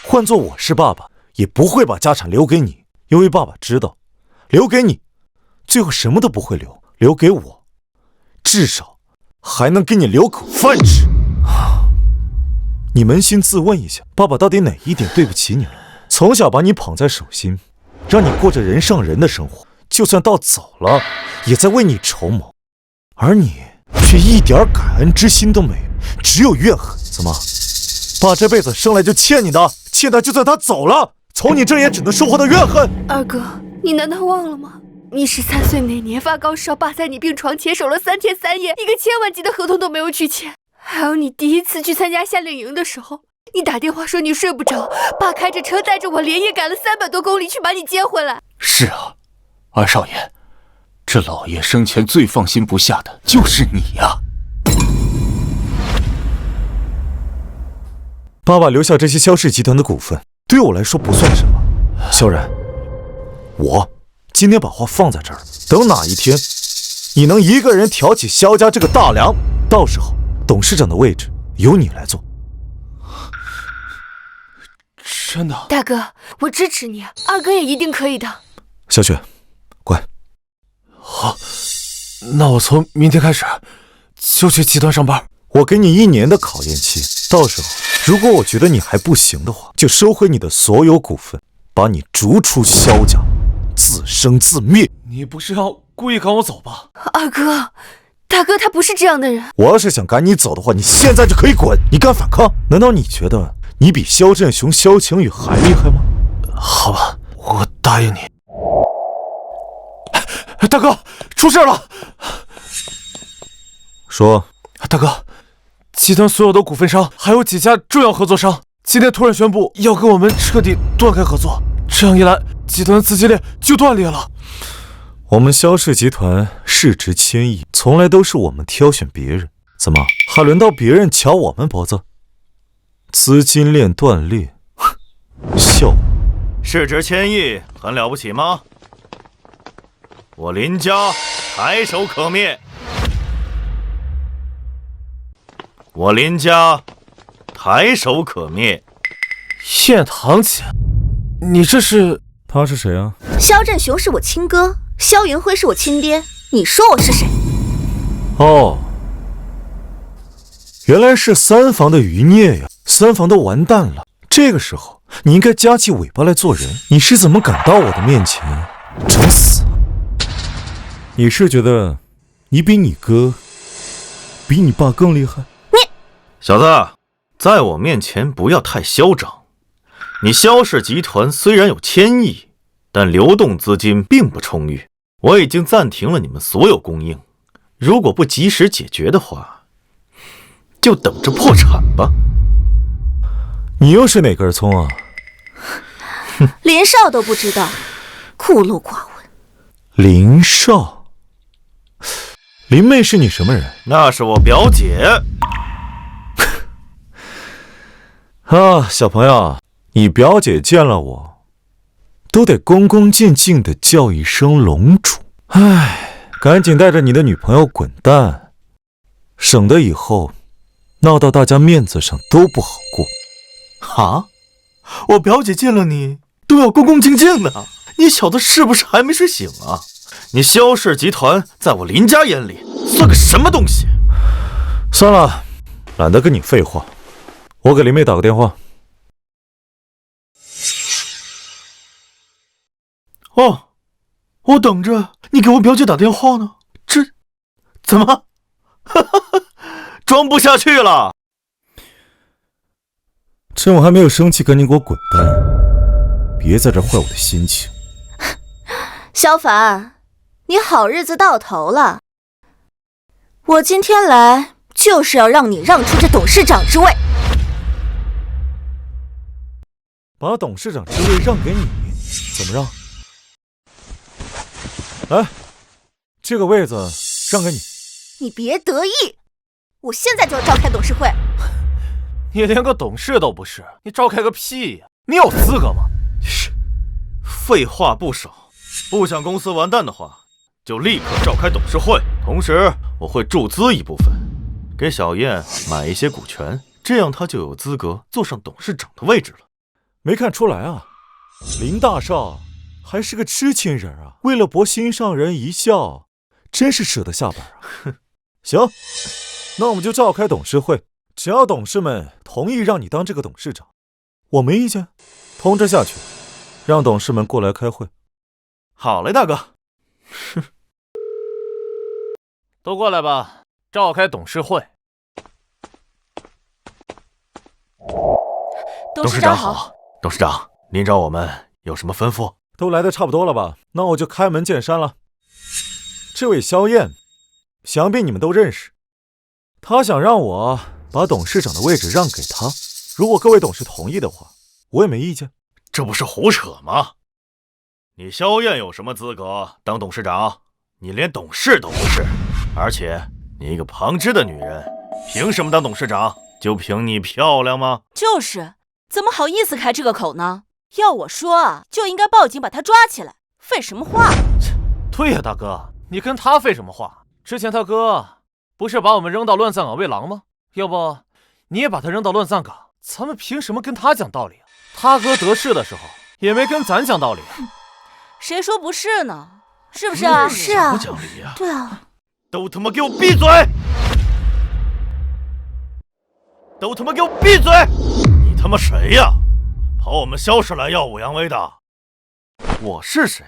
换做我是爸爸，也不会把家产留给你，因为爸爸知道，留给你，最后什么都不会留，留给我，至少还能给你留口饭吃。你扪心自问一下，爸爸到底哪一点对不起你了？从小把你捧在手心，让你过着人上人的生活，就算到走了，也在为你筹谋，而你却一点感恩之心都没有，只有怨恨。怎么，爸这辈子生来就欠你的，欠的就算他走了，从你这也只能收获到怨恨。二哥，你难道忘了吗？你13岁那年发高烧，爸在你病床前守了3天3夜，一个1000万级的合同都没有去签。还有你第一次去参加夏令营的时候，你打电话说你睡不着，爸开着车带着我连夜赶了300多公里去把你接回来。是啊，二少爷，这老爷生前最放心不下的就是你呀。爸爸留下这些萧氏集团的股份，对我来说不算什么。萧然，我今天把话放在这儿，等哪一天你能一个人挑起萧家这个大梁，到时候董事长的位置由你来做。真的？大哥，我支持你，二哥也一定可以的。小雪，乖。好，那我从明天开始就去集团上班。我给你1年的考验期，到时候如果我觉得你还不行的话，就收回你的所有股份，把你逐出萧家，自生自灭。你不是要故意赶我走吧？二哥，大哥他不是这样的人。我要是想赶你走的话，你现在就可以滚。你敢反抗？难道你觉得你比萧振雄、萧晴雨还厉害吗？好吧，我答应你。大哥，出事了！说。大哥，集团所有的股份商还有几家重要合作商，今天突然宣布要跟我们彻底断开合作，这样一来，集团的资金链就断裂了。我们萧氏集团市值1000亿，从来都是我们挑选别人，怎么还轮到别人瞧我们脖子？资金链断裂，笑！市值1000亿很了不起吗？我林家抬手可灭。我林家抬手可灭。燕堂姐，你这是？他是谁啊？萧振雄是我亲哥，萧云辉是我亲爹，你说我是谁？哦，原来是三房的余孽呀！三房都完蛋了，这个时候你应该夹起尾巴来做人。你是怎么敢到我的面前找死？你是觉得你比你哥、比你爸更厉害？小子，在我面前不要太嚣张。你萧氏集团虽然有1000亿，但流动资金并不充裕。我已经暂停了你们所有供应，如果不及时解决的话，就等着破产吧。你又是哪根葱啊？林少都不知道，孤陋寡闻。林少，林妹是你什么人？那是我表姐。啊，小朋友，你表姐见了我，都得恭恭敬敬地叫一声龙主。唉，赶紧带着你的女朋友滚蛋，省得以后闹到大家面子上都不好过。啊！我表姐见了你都要恭恭敬敬的，你小子是不是还没睡醒啊？你萧氏集团在我林家眼里算个什么东西？算了，懒得跟你废话，我给林妹打个电话。哦，我等着你给我表姐打电话呢。这怎么？装不下去了。趁我还没有生气，赶紧给我滚蛋！别在这坏我的心情。萧凡，你好日子到头了。我今天来就是要让你让出这董事长之位。把董事长之位让给你，怎么让？来，这个位子让给你。你别得意，我现在就要召开董事会。你连个董事都不是，你召开个屁呀！你有资格吗？是，废话不少。不想公司完蛋的话，就立刻召开董事会。同时，我会注资一部分，给小燕买一些股权，这样她就有资格坐上董事长的位置了。没看出来啊，林大少还是个知情人啊！为了博心上人一笑，真是舍得下本啊！行，那我们就召开董事会。只要董事们同意让你当这个董事长，我没意见。通知下去，让董事们过来开会。好嘞，大哥。都过来吧，召开董事会。董事长好。董事长，您找我们有什么吩咐？都来的差不多了吧？那我就开门见山了。这位萧燕，想必你们都认识。他想让我把董事长的位置让给他，如果各位董事同意的话，我也没意见。这不是胡扯吗？你萧燕有什么资格当董事长？你连董事都不是，而且你一个旁支的女人，凭什么当董事长？就凭你漂亮吗？就是，怎么好意思开这个口呢？要我说啊，就应该报警把他抓起来，废什么话？对呀，大哥，你跟他废什么话？之前他哥不是把我们扔到乱葬岗喂狼吗？要不你也把他扔到乱葬岗，咱们凭什么跟他讲道理啊？他哥得势的时候也没跟咱讲道理。谁说不是呢？是不是啊？是啊，不讲理啊！对啊，都他妈给我闭嘴！都他妈给我闭嘴！你他妈谁呀？跑我们萧氏来耀武扬威的？我是谁？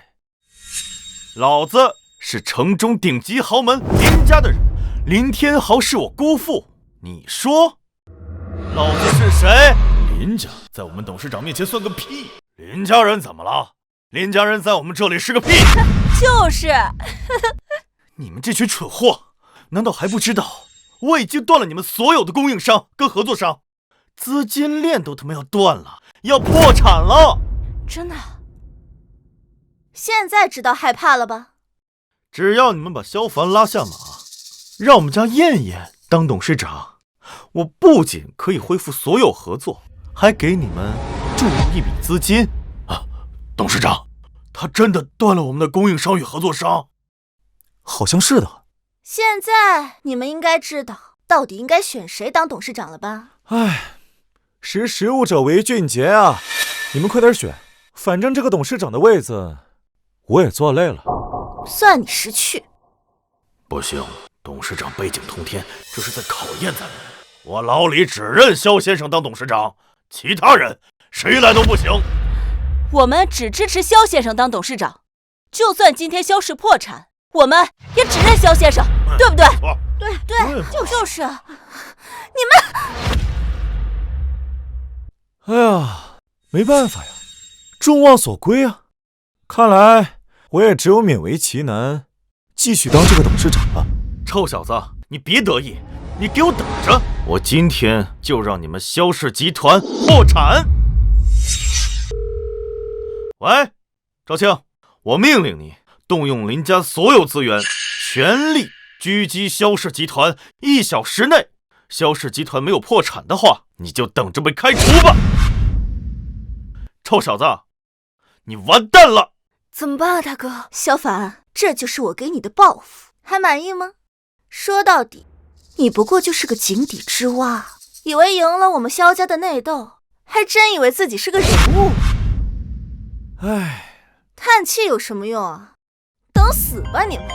老子是城中顶级豪门林家的人，林天豪是我姑父。你说，老子是谁？林家在我们董事长面前算个屁！林家人怎么了？林家人在我们这里是个屁！就是。你们这群蠢货，难道还不知道我已经断了你们所有的供应商跟合作商，资金链都他妈要断了，要破产了！真的？现在知道害怕了吧？只要你们把萧凡拉下马，让我们家燕燕当董事长，我不仅可以恢复所有合作，还给你们注入一笔资金啊！董事长，他真的断了我们的供应商与合作商？好像是的。现在你们应该知道到底应该选谁当董事长了吧？唉，识时务者为俊杰啊！你们快点选，反正这个董事长的位子我也坐累了。算你识趣。不行，董事长背景通天，这是在考验咱们。我老李只认萧先生当董事长，其他人谁来都不行。我们只支持萧先生当董事长，就算今天萧氏破产，我们也只认萧先生，对不对？对，就是啊。你们，哎呀，没办法呀，众望所归啊。看来我也只有勉为其难，继续当这个董事长了。臭小子，你别得意，你给我等着！我今天就让你们萧氏集团破产！喂，赵庆，我命令你动用林家所有资源，全力狙击萧氏集团，1小时内萧氏集团没有破产的话，你就等着被开除吧！臭小子，你完蛋了！怎么办啊，大哥？萧凡，这就是我给你的报复，还满意吗？说到底，你不过就是个井底之蛙，以为赢了我们萧家的内斗，还真以为自己是个人物。唉，叹气有什么用啊？等死吧你们！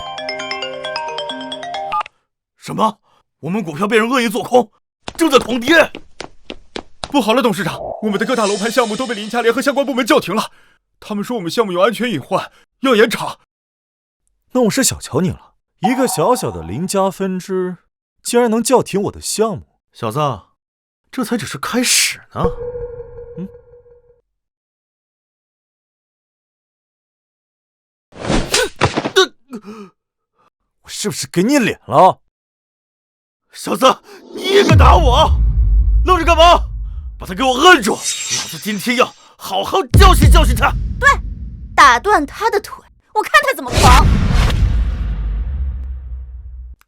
什么？我们股票被人恶意做空，正在狂跌！不好了，董事长，我们的各大楼盘项目都被林家联合相关部门叫停了。他们说我们项目有安全隐患，要严查。那我是小瞧你了，一个小小的林家分支，竟然能叫停我的项目。小子，这才只是开始呢。我是不是给你脸了？小子，你也敢打我？愣着干嘛？把他给我摁住！老子今天要好好教训教训他。对，打断他的腿，我看他怎么狂。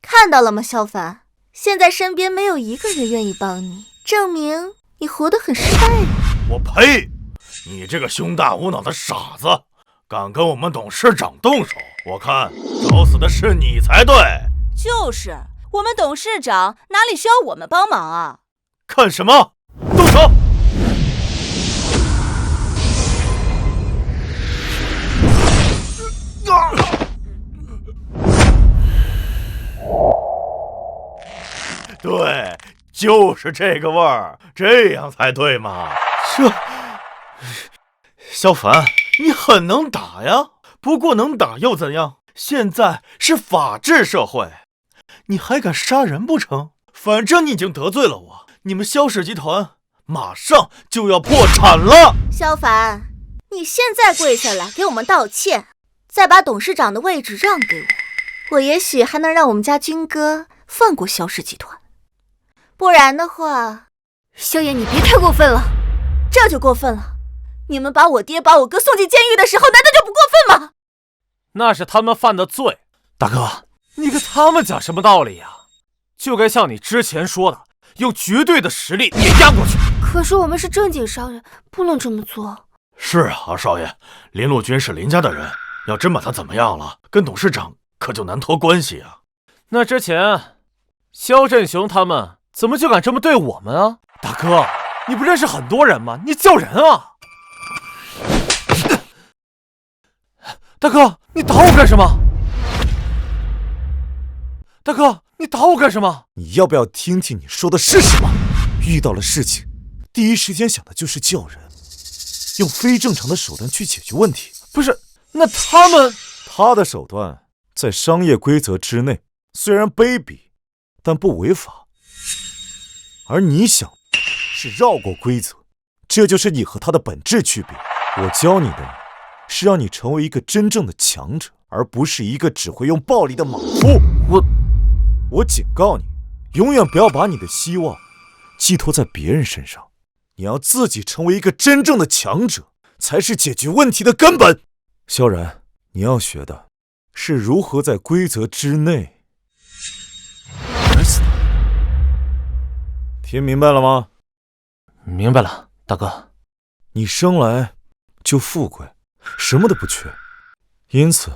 看到了吗，萧凡？现在身边没有一个人愿意帮你，证明你活得很失败呀。我呸！你这个胸大无脑的傻子，敢跟我们董事长动手，我看找死的是你才对。就是，我们董事长哪里需要我们帮忙啊？看什么？动手！对，就是这个味儿，这样才对嘛。萧凡，你很能打呀，不过能打又怎样？现在是法治社会，你还敢杀人不成？反正你已经得罪了我，你们萧氏集团马上就要破产了。萧凡，你现在跪下来给我们道歉，再把董事长的位置让给我，我也许还能让我们家军哥放过萧氏集团。不然的话，萧爷你别太过分了。这就过分了。你们把我爹把我哥送进监狱的时候，难道就不过分吗？那是他们犯的罪。大哥，你跟他们讲什么道理呀？就该像你之前说的，用绝对的实力碾压过去。可是我们是正经商人，不能这么做。是啊，二少爷，林路军是林家的人，要真把他怎么样了，跟董事长可就难脱关系啊。那之前萧振雄他们怎么就敢这么对我们啊？大哥，你不认识很多人吗？你叫人啊！大哥，你打我干什么？大哥，你打我干什么？你要不要听听你说的是什么？遇到了事情，第一时间想的就是叫人，用非正常的手段去解决问题。不是，那他的手段在商业规则之内，虽然卑鄙，但不违法。而你想是绕过规则，这就是你和他的本质区别。我教你的是让你成为一个真正的强者，而不是一个只会用暴力的莽夫。我警告你，永远不要把你的希望寄托在别人身上，你要自己成为一个真正的强者，才是解决问题的根本。萧然，你要学的是如何在规则之内玩死他。听明白了吗？明白了，大哥。你生来就富贵，什么都不缺，因此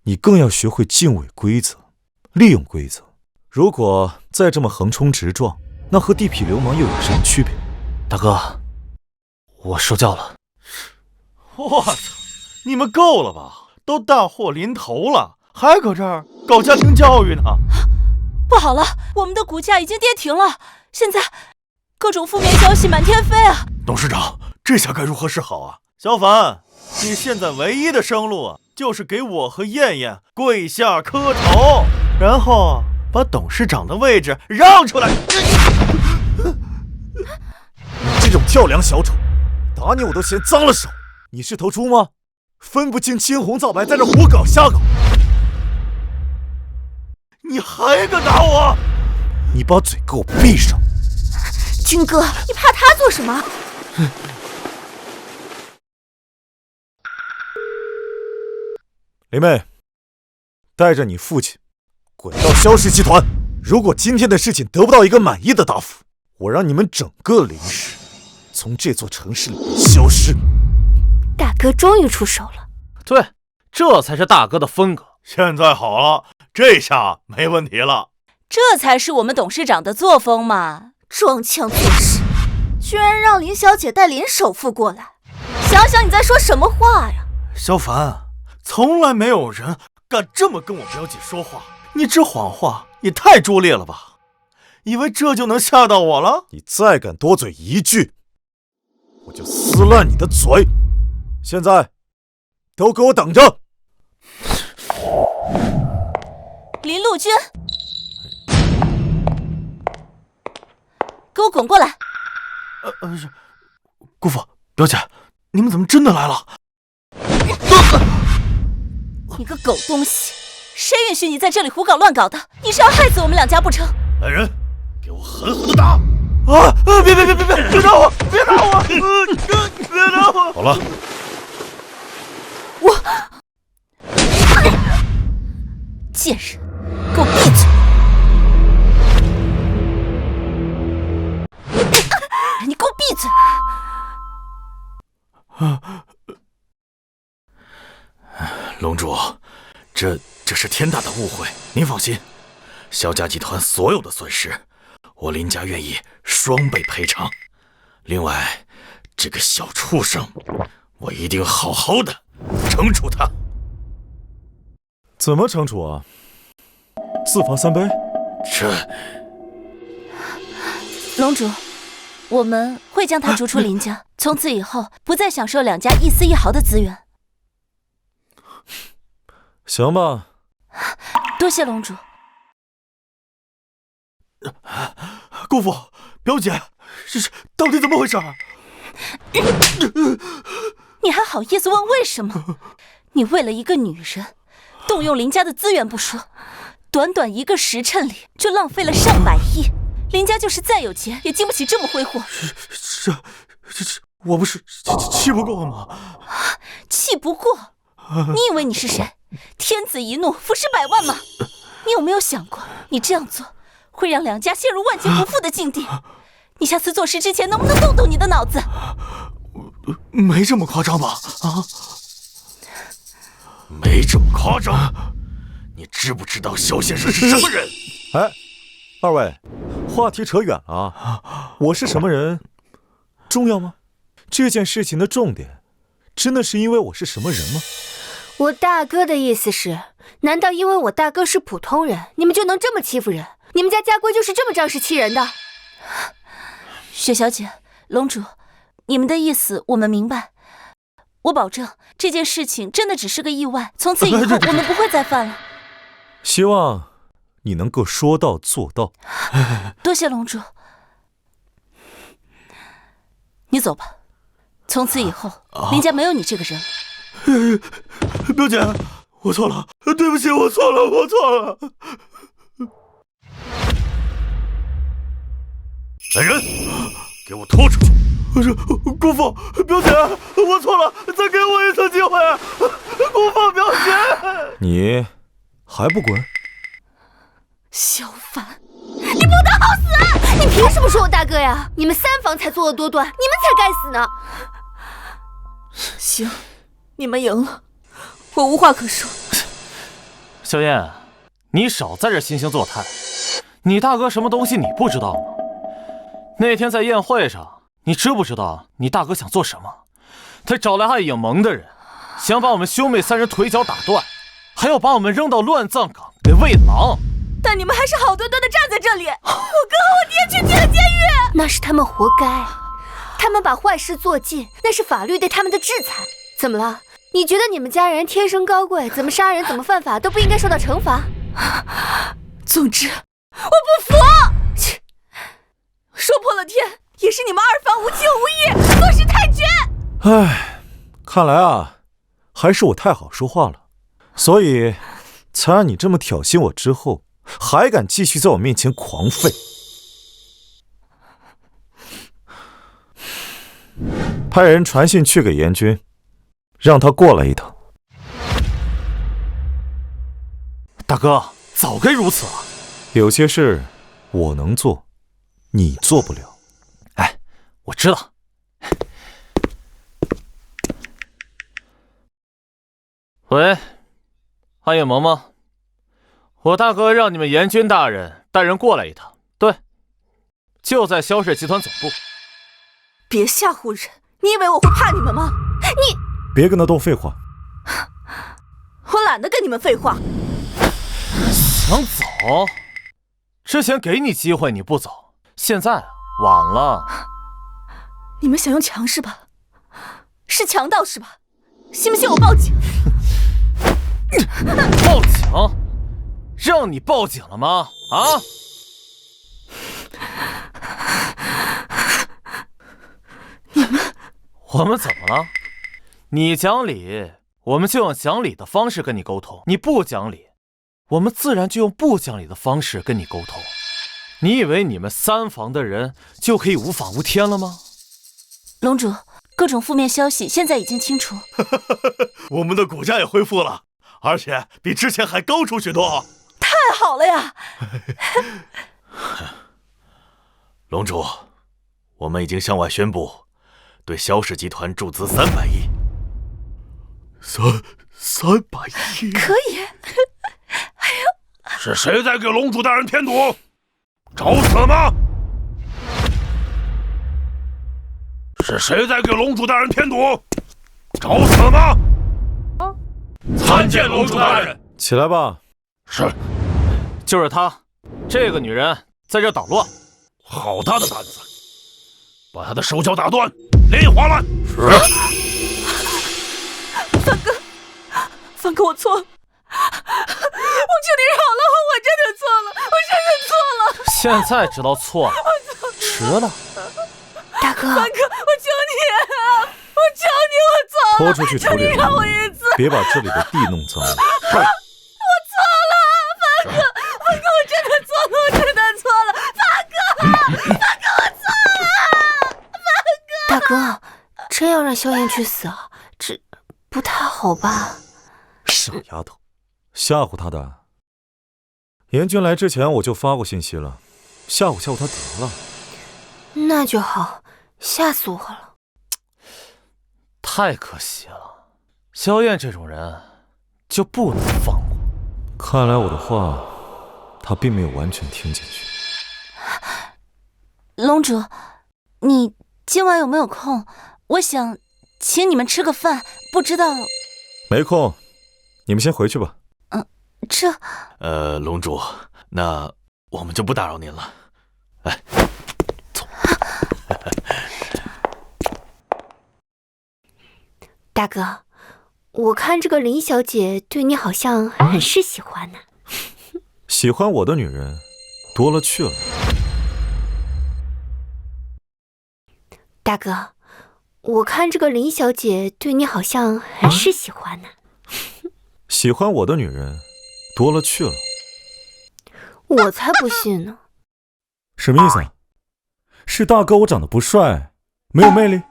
你更要学会敬畏规则，利用规则。如果再这么横冲直撞，那和地痞流氓又有什么区别？大哥，我受教了。我操，你们够了吧？都大祸临头了，还搁这儿搞家庭教育呢？不好了，我们的股价已经跌停了，现在各种负面消息满天飞啊！董事长，这下该如何是好啊？萧凡，你现在唯一的生路啊，就是给我和燕燕跪下磕头，然后把董事长的位置让出来。你这种跳梁小丑，打你我都嫌脏了手。你是头猪吗？分不清青红皂白，在这胡搞瞎搞。你还敢打我？你把嘴给我闭上！军哥，你怕他做什么？林妹，带着你父亲滚到萧氏集团，如果今天的事情得不到一个满意的答复，我让你们整个林氏从这座城市里消失。大哥终于出手了。对，这才是大哥的风格。现在好了，这下没问题了。这才是我们董事长的作风嘛！装腔作势，居然让林小姐带林首富过来，想想你在说什么话呀？萧凡，从来没有人敢这么跟我表姐说话，你这谎话也太拙劣了吧？以为这就能吓到我了？你再敢多嘴一句，我就撕烂你的嘴！现在，都给我等着！林陆军，给我滚过来！是姑父、表姐，你们怎么真的来了？你个狗东西，谁允许你在这里胡搞乱搞的？你是要害死我们两家不成？来人，给我狠狠的打！啊！别打我！别打我！别打我！好了，贱人，给我闭嘴！你给我闭嘴！龙主，这是天大的误会，您放心，萧家集团所有的损失，我林家愿意双倍赔偿。另外，这个小畜生，我一定好好的惩处他。怎么惩处啊？自罚3杯？龙主，我们会将他逐出林家，从此以后不再享受两家一丝一毫的资源。行吧，多谢龙主。姑父、表姐，这是到底怎么回事？你还好意思问为什么？你为了一个女人，动用林家的资源不说，短短1个时辰里就浪费了上百亿。林家就是再有钱，也经不起这么挥霍。我不是气不过吗？气不过？你以为你是谁？天子一怒，伏尸百万吗？你有没有想过，你这样做会让两家陷入万劫不复的境地？你下次做事之前能不能动动你的脑子？没这么夸张吧？啊，没这么夸张。你知不知道萧先生是什么人？哎，二位，话题扯远了啊！我是什么人重要吗？这件事情的重点，真的是因为我是什么人吗？我大哥的意思是，难道因为我大哥是普通人，你们就能这么欺负人？你们家家规就是这么仗势欺人的？雪小姐，龙主，你们的意思我们明白。我保证这件事情真的只是个意外，从此以后我们不会再犯了。希望你能够说到做到。多谢龙主。你走吧，从此以后林家没有你这个人了。表姐，我错了，对不起，我错了。来人，给我拖出去！姑父、表姐，我错了，再给我一次机会！姑父、表姐，你还不滚？萧凡，你不得好死！你凭什么说我大哥呀？你们3房才作恶多端，你们才该死呢！行，你们赢了，我无话可说。小燕，你少在这惺惺作态。你大哥什么东西你不知道吗？那天在宴会上，你知不知道你大哥想做什么？他找来爱影盟的人，想把我们兄妹3人腿脚打断，还要把我们扔到乱葬岗给喂狼。但你们还是好端端的站在这里，我哥和我爹去进了监狱。那是他们活该，他们把坏事做尽，那是法律对他们的制裁。怎么了？你觉得你们家人天生高贵，怎么杀人怎么犯法都不应该受到惩罚？总之，我不服！说破了天，也是你们2房无情无义，做事太绝。唉，看来啊，还是我太好说话了，所以才让你这么挑衅我之后，还敢继续在我面前狂吠。派人传信去给严军，让他过来一趟。大哥，早该如此了。有些事我能做，你做不了。哎，我知道。喂，暗夜萌萌，我大哥让你们严军大人带人过来一趟。对，就在萧氏集团总部。别吓唬人！你以为我会怕你们吗？你别跟他多废话。我懒得跟你们废话。想走？之前给你机会你不走，现在晚了。你们想用强势吧？是强盗是吧？信不信我报警？报警？让你报警了吗？啊？我们怎么了？你讲理，我们就用讲理的方式跟你沟通；你不讲理，我们自然就用不讲理的方式跟你沟通。你以为你们三房的人就可以无法无天了吗？龙主，各种负面消息现在已经清除。我们的股价也恢复了，而且比之前还高出许多。太好了呀！龙主，我们已经向外宣布，对萧氏集团注资300亿。300亿？可以。哎呦！是谁在给龙主大人添堵？找死吗？是谁在给龙主大人添堵？找死吗？参见龙主大人。起来吧。是。就是她，这个女人在这捣乱。好大的胆子！把她的手脚打断，连夜划烂。是。方哥，我错了，我求你饶了我，我真的错了，我真的错了。现在知道错了，迟了。大哥，方哥，我求你啊，我求你，我错了，拖出去处理，求你让我一次，别把这里的地弄脏了。我错了，方哥，我真的错了，我真的错了，方哥，我错了，大哥，真要让萧炎去死啊？这不太好吧？小丫头，吓唬他的。严军来之前我就发过信息了，吓唬吓唬他得了。那就好，吓死我了。太可惜了，萧燕这种人就不能放过。看来我的话，他并没有完全听进去。龙主，你今晚有没有空？我想请你们吃个饭，不知道。没空，你们先回去吧。这……龙主，那我们就不打扰您了。来，走。大哥，我看这个林小姐对你好像很是喜欢呢。喜欢我的女人多了去了。大哥，我看这个林小姐对你好像很是喜欢呢。喜欢我的女人多了去了。我才不信呢。什么意思啊？是大哥我长得不帅，没有魅力？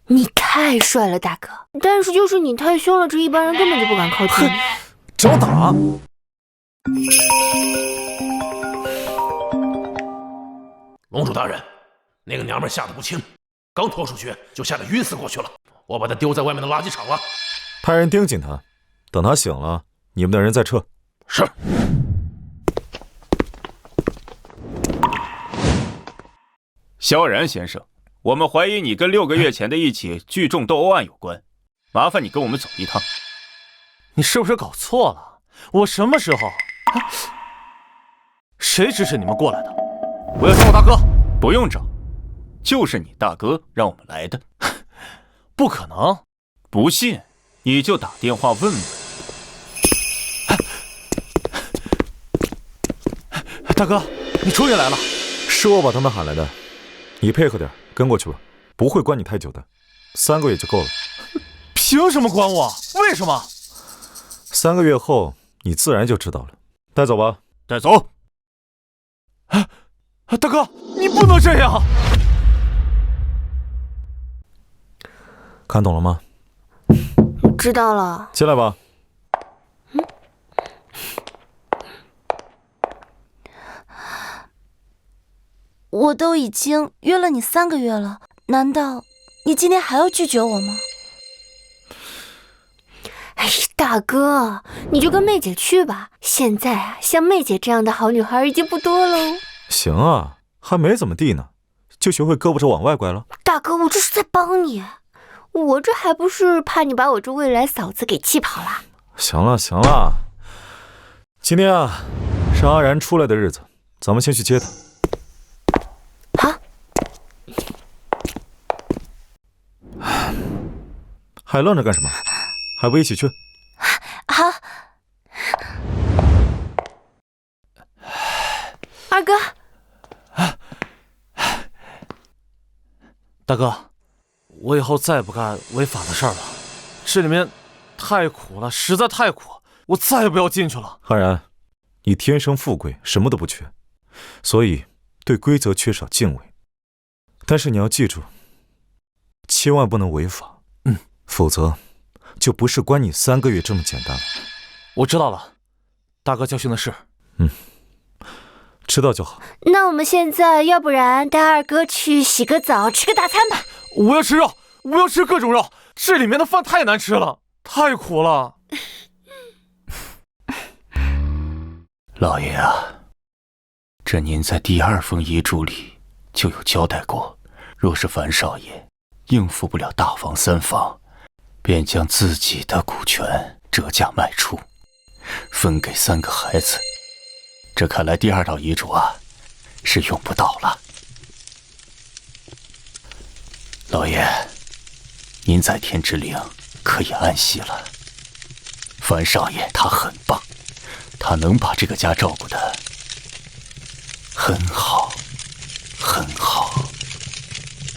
你太帅了，大哥。但是就是你太凶了，这一般人根本就不敢靠近你。找我打！龙主大人，那个娘们吓得不轻，刚拖出去就吓得晕死过去了。我把她丢在外面的垃圾场了。派人盯紧她，等她醒了，你们的人再撤。是。萧然先生，我们怀疑你跟6个月前的一起聚众斗殴案有关，麻烦你跟我们走一趟。你是不是搞错了？我什么时候？谁指使你们过来的？我要找我大哥。不用找，就是你大哥让我们来的。不可能！不信你就打电话问问。大哥，你终于来了。是我把他们喊来的，你配合点，跟过去吧，不会关你太久的，3个月就够了。凭什么关我？为什么？3个月后你自然就知道了。带走吧。带走。大哥，你不能这样。看懂了吗？知道了。进来吧。我都已经约了你3个月了，难道你今天还要拒绝我吗？哎，大哥，你就跟妹姐去吧。现在啊，像妹姐这样的好女孩已经不多喽。行啊，还没怎么地呢，就学会胳膊肘往外拐了。大哥，我这是在帮你，我这还不是怕你把我这未来嫂子给气跑了。行了行了，今天啊是阿然出来的日子，咱们先去接她。好。还愣着干什么？还不一起去？好。二哥。大哥，我以后再也不干违法的事儿了。这里面太苦了，实在太苦，我再也不要进去了。阿然，你天生富贵，什么都不缺，所以对规则缺少敬畏。但是你要记住，千万不能违法，否则就不是关你3个月这么简单了。我知道了，大哥教训的是。知道就好。那我们现在要不然带二哥去洗个澡，吃个大餐吧。我要吃肉，我要吃各种肉，这里面的饭太难吃了，太苦了。老爷啊，这您在第2封遗嘱里就有交代过，若是樊少爷应付不了大房3房，便将自己的股权折价卖出，分给3个孩子。这看来第2道遗嘱啊，是用不到了。老爷，您在天之灵可以安息了。樊少爷他很棒，他能把这个家照顾得很好。